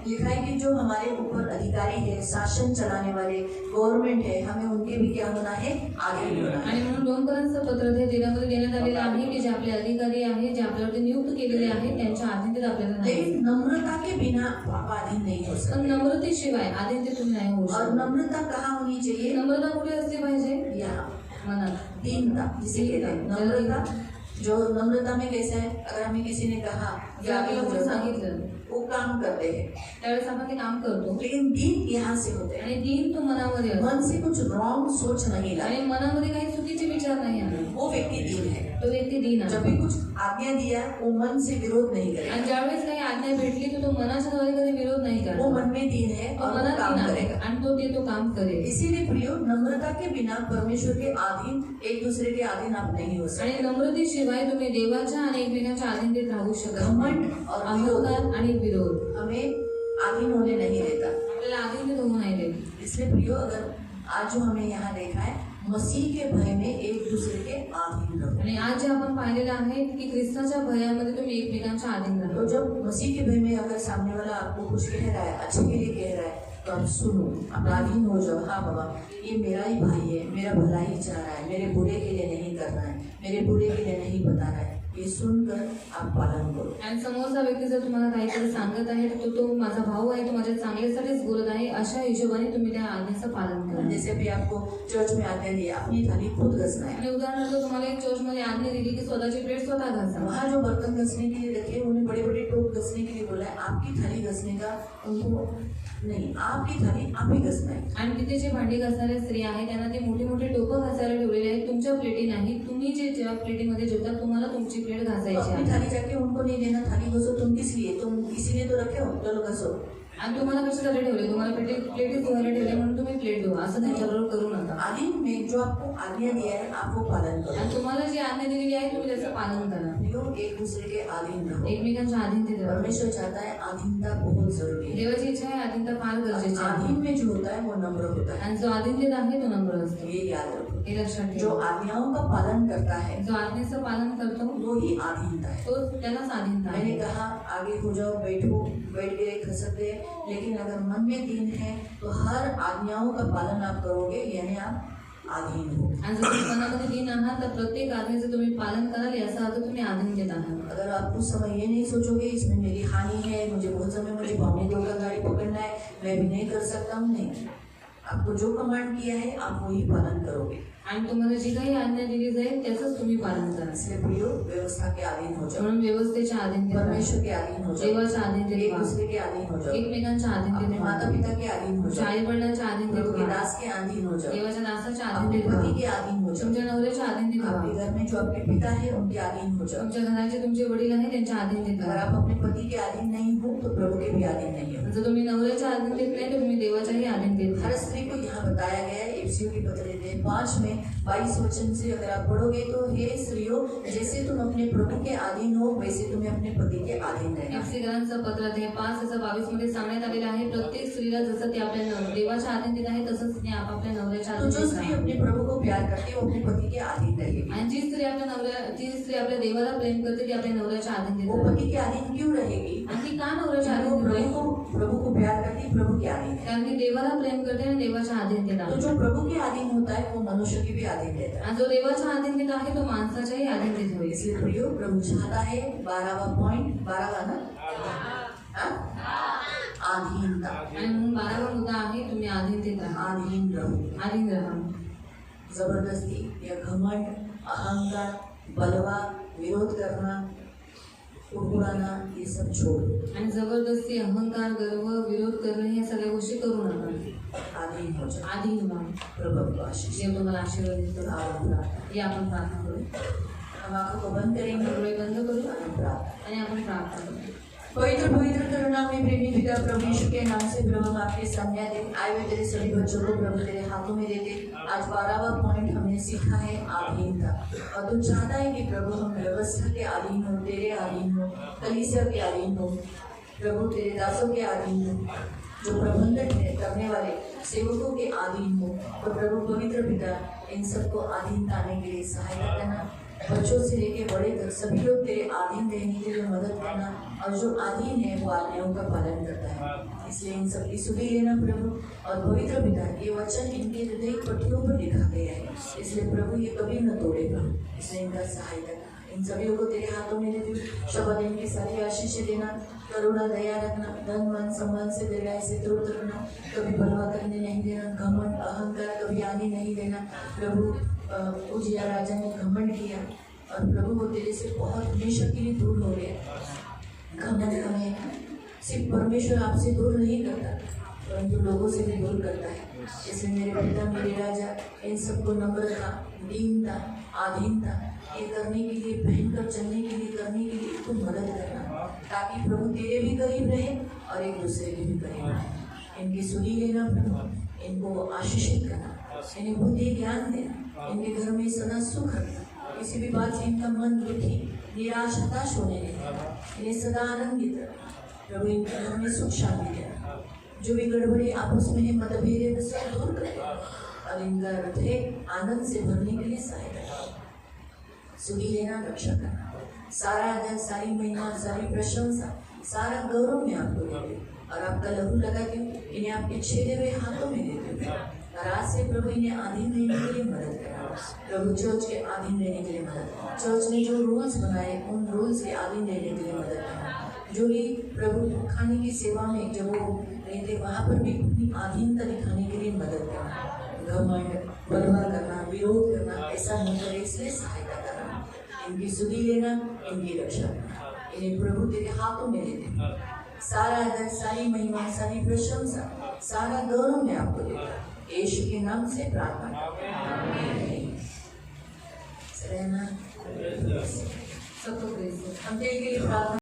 लिखा है कि जो हमारे ऊपर अधिकारी है, शासन चलाने वाले गवर्नमेंट है, हमें उनके भी क्या होना है, आगे होना है। आणि म्हणून 2 कोरिंथचं पत्र अध्याय 13 मध्ये देण्यात आलेलं आहे की जे आपले अधिकारी आहेत, जे आपल्यावरती नियुक्त केलेले आहेत त्यांच्या अधीनतेत आपल्याला नाही। लेकिन नम्रता के बिना आप अधीन नहीं हो पण सकते। नम्रतेशिवाय अधीनतेत तुम्ही नाही होऊ और शकत। नम्रता कहाँ होनी चाहिए? नम्रता कुठे असली पाहिजे? यहाँ मनात। दीनता, जिसे कहते हैं नम्रता। जो नम्रता में कैसा है, अगर हमें किसी ने कहा जर आपल्याला कोणी सांगितलं वो काम करते हैं, त्यावेळेस आपण ते काम करतो लेकिन दीन यहाँ से होते हैं। आणि दीन तो मनामध्ये असतो मन से कुछ रॉन्ग सोच नहीं लाए, आणि मनामध्ये काही चुकीचे विचार नाही आले, वो व्यक्ति दीन है। तो व्यक्ती दीन जब आहे। भी कुछ आज्ञा दिया वो मन से विरोध नहीं करेगा, आणि ज्यावेळेस काही आज्ञा भेटली तर तो मनाच्या द्वारे कधी विरोध नाही वो करत, मन में दीन है तो और वो मनात काम दीन आहे करेगा। आणि तो काम करेल। इसीलिए प्रियो, नम्रता के बिना परमेश्वर के अधीन, एक दूसरे के अधीन आप नहीं हो सकते। आणि नम्रतेशिवाय तुम्ही देवाच्या आणि एकमेकांच्या अधीनतेत राहू शकत नाही। घमंड और अहंकार आणि विरोध हमें आधीन होने नहीं देता। आपल्याला अधीनतेत होऊ नाही देत। इसलिए प्रियो, अगर आज जो हमने यहाँ देखा है, मसीह के भय में एक दूसरे के अधीन रहो। आणि आज जे आपण पाहिलेलं आहे की ख्रिस्ताच्या भयामध्ये तुम्ही एकमेकांच्या अधीन राहा। तो जब मसीह के भय में अगर सामने वाला आपको कुछ कह रहा है, अच्छे के लिए कह रहा है, तो आप सुनो, आप अधीन हो जाओ। हाँ बाबा, ये मेरा ही भाई है, मेरा भला ही चाह रहा है, मेरे बुरे के लिए नहीं कर रहा है, मेरे बुरे के लिए नहीं बता रहा है, ये सुनकर आप पालन करो। आणि समोरचा व्यक्ती जर तुम्हाला काहीतरी सांगत आहे तर तो माझा भाऊ आहे, तो माझ्या चांगल्यासाठीच बोलत आहे, अशा हिशोबाने तुम्ही त्या आज्ञेचं पालन करा। जैसे भी आपको चर्च में आज्ञा दी, अपनी थाली खुद घसना है। आणि उदाहरणार्थ तुम्हाला एक चर्चमध्ये आज्ञा दिली की स्वतःची प्लेट स्वतः घासा। वहाँ जो बर्तन घसने के लिए रखे, उन्हें बड़े बड़े टोप घसने के लिए बोला है, आपकी थाली घसने का उनको नहीं, आपकी थाली आप ही घसना है। आणि तिथे जे भांडी घासणाऱ्या स्त्रिया आहेत त्यांना ते मोठे मोठे टोपं घासायला ठेवलेले आहेत, तुमच्या प्लेटी नाही। तुम्ही जे ज्या प्लेटीमध्ये जेवता तुम्हाला तुमची प्लेट तो घासायची अपनी आहे। थाली जाके उनको नहीं देना, थाली घसो तुम किस लिए, तुम इसीलिए तो रखे हो, चलो घसो। आणि तुम्हाला कशासाठी ठेवले, तुम्हाला प्लेटी धुवायला ठेवले म्हणून तुम्ही प्लेट धुवा, असं त्यांच्याबरोबर करू नका। आधीन में जो आपको आज्ञा दिया है, आप वो पालन करो। आणि तुम्हाला जी आज्ञा दिलेली आहे तुम्ही त्याचं पालन करा। लोग एक दूसरे के अधीन रहो। एकमेकांच्या अधीनतेत राहा। परमेश्वर चाहता है अधीनता बहुत जरूरी है। देवाची इच्छा आहे अधीनता फार गरजेची आहे। अधीन में जो होता है वो नम्र होता है, आणि जो अधीनतेत आहे तो नम्र असतो, ये याद रखो। हे लक्षात जो ठेवा। आज्ञाओं का पालन करता है जो आज्ञेचं पालन करतो वो ही अधीनता है। तो त्यालाच अधीनता मैंने आहे। कहा आगे हो जाओ, बैठो, बैठ गए, खसक गए, लेकिन अगर मन में दीन है तो हर आज्ञाओं का पालन आप करोगे, यानी आप अधीन हो। आणि जर तुम्ही मनामध्ये दीन आहात तर प्रत्येक आज्ञेचं तुम्ही पालन कराल, याचा अर्थ तुम्ही अधीनतेत आहात। अगर आप उस समय ये नहीं सोचोगे इसमें मेरी हानि है, मुझे बहुत समय मुझे 1:45 का गाड़ी पकड़ना है, मैं भी नहीं कर सकता हूँ, नहीं, आपको जो कमांड किया है आप वही पालन करोगे। आणि तुम्हाला जी काही आज्ञा दिली जाईल त्याचंच तुम्ही पालन करा। इसलिए प्रियो, व्यवस्था के अधीन हो जाओ, म्हणून व्यवस्थेच्या अधीनतेत राहा। परमेश्वर के अधीन हो जाओ, देवाच्या अधीनतेत एक राहा। दूसरे के अधीन हो जाओ, एकमेकांच्या अपने अधीनतेत माता राहा। पिता के अधीन हो जाओ, आई वडिलांच्या अधीनतेत प्रभु के राहा। दास के अधीन हो जाओ, देवाच्या दासाच्या अपने अधीनतेत पति राहा। के अधीन हो जाओ, तुमच्या नवऱ्याच्या अधीनतेत आपके राहा। घर में जो आपके पिता है उनके अधीन हो जाओ। तुमच्या घराचे तुमचे वडील आहेत त्यांच्या अधीनतेत अगर राहा। आप अपने पति के अधीन नहीं हो तो प्रभु के भी अधीन नहीं हो। जर तुम्ही नवऱ्याच्या अधीनतेत नाही तर तुम्ही देवाच्याही अधीनतेत हर राहा। स्त्री को यहाँ बताया गया है, एफिसियों की पत्र 5 में 22 वचन से अगर आप पढ़ोगे तो हे स्त्रियों, जैसे तुम अपने प्रभु के अधीन हो वैसे तुम्हें अपने पति के अधीन रहना। एफिसियन्सचं पत्र अध्याय 5:22 मध्ये सांगण्यात आलेलं आहे, प्रत्येक स्त्रीला जसं ते आपल्या देवाच्या अधीनतेत आहे तसंच तिने आपापल्या नवऱ्याच्या तो जो अधीनतेत स्त्री राहावं। अपने प्रभु को प्यार करती है वो अपने पति के अधीन रहेगी। आणि जी स्त्री आपल्या देवाला प्रेम करते ती आपल्या नवऱ्याच्या अधीनतेत वो राहते। पति के अधीन क्यों रहेगी? आणि ती का नवऱ्याच्या क्योंकि वो अधीनतेत राहील? प्रभु को प्यार करती है, प्रभु के अधीन है। कारण की देवाला प्रेम करते आणि देवाच्या अधीनतेत तो आहे। जो प्रभु के अधीन होता है वो मनुष्य की भी अधीन रहता है। आणि जो देवाच्या अधीनतेत आहे तो माणसाच्याही अधीनतेत होईल। इसलिए प्रियो, प्रभु चाहता है 12वां पॉइंट, 12वां ना, हाँ? अधीनता। आणि म्हणून 12वा मुद्दा आहे तुम्ही अधीनतेत राहा। अधीन रहो। अधीन राहा। जबरदस्ती या घमंड, अहंकार, बलवा, विरोध करना, वो पुराना ये सब छोड़ दो, आणि जबरदस्ती अहंकार गर्व विरोध करणे ह्या सगळ्या गोष्टी करू नका. आधीन हो जाओ. आधी व्हा. प्रभु को आशीष देव तुम्हाला आशीर्वाद देतो. या आपण प्रार्थना करू. हम आंखों को बंद करेंगे डोळे बंद करू और प्रार्थना. आणि आपण प्रार्थना करू. पवित्र पवित्र करुणा में प्रेमी पिता प्रभु यीशु के नाम से प्रभु हम आपके सामने आते आए हुए तेरे सभी बच्चों को प्रभु तेरे हाथों में देते. आज 12वां पॉइंट हमने सीखा है आधीनता. और तू चाहता है कि प्रभु हम व्यवस्था के अधीन हो, तेरे अधीन हो, कलीसिया के अधीन हो, प्रभु तेरे दासों के अधीन हो, जो प्रबंधन करने वाले सेवकों के अधीन हो. और प्रभु पवित्र पिता इन सबको अधीन आने के लिए सहायता करना. बच्चों से लेके बड़े तक सभी लोग तेरे अधीन रहने के लिए मदद करना. और जो अधीन है वो आज्ञाओं का पालन करता है. इसलिए इन सबकी सुधि लेना प्रभु. और पवित्र पिता ये वचन इनके हृदय पट्टियों पर लिखा गया है, इसलिए प्रभु ये कभी न तोड़ेगा. इसलिए इनका सहायता करना. इन सभी को तेरे हाथों में देती हूँ. शब्द इनकी सारी आशीष देना. करुणा दया रखना. धन मन सम्मान से दीर्घायु से दूर रखना. कभी बलवा करने नहीं देना. घमंड अहंकार कभी आने नहीं देना. प्रभु उजिया राजा ने घमंड किया और प्रभु वो तेरे से बहुत हमेशा के लिए दूर हो गया. घमंड हमें सिर्फ परमेश्वर आपसे दूर नहीं करता परंतु लोगों से भी दूर करता है. इसलिए मेरे पिता मेरे राजा इन सबको नम्रता, दीनता, आधीनता ये करने के लिए, पहनकर चलने के लिए, करने के लिए तुम मदद करना, ताकि प्रभु तेरे भी करीब रहे और एक दूसरे के भी करीब रहे. इनकी सुधि लेना प्रभु, इनको आशीषित करना, इन्हें बुद्धि ज्ञान देना, इनके घर में सदा सुख रखना. किसी भी बात से इनका मन दुखी, निराश, हताश होने नहीं देना. इन्हें सदा आनंदित रखना प्रभु. इनके घर में सुख शांति देना. जो भी गड़बड़ी आपस में है, मतभेद है, सब दूर कर देना और इनका हृदय आनंद से भरने के लिए सहायता करना. सुधि लेना, रक्षा करना. सारा आदर, सारी महिमा, सारी प्रशंसा, सारा गौरव में आपको देते हूँ. और आपका लहू लगाती हूँ. इन्हें आपके छेदे हुए हाथों में देते हूँ. और आज से प्रभु इन्हें अधीन रहने के लिए मदद करना. प्रभु चर्च के अधीन रहने के लिए मदद करना. चर्च ने जो रूल्स बनाए उन रूल्स के अधीन रहने के लिए मदद करना. जो भी प्रभु खाने की सेवा में जब वो रहते वहाँ पर भी अपनी अधीनता दिखाने के लिए मदद करना. घमंड, बलवा करना, विरोध करना ऐसा न करे, इसलिए सहायता करना. इनकी सुधि लेना, इनकी रक्षा करना. इन्हें प्रभु तेरे हाथों में देते. सारा आदर, सारी महिमा, सारी प्रशंसा, सारा गौरव में आपको देता. यीशु के नाम से प्रार्थना रहना. सबको प्रेज. हम तेरे के लिए प्रार्थना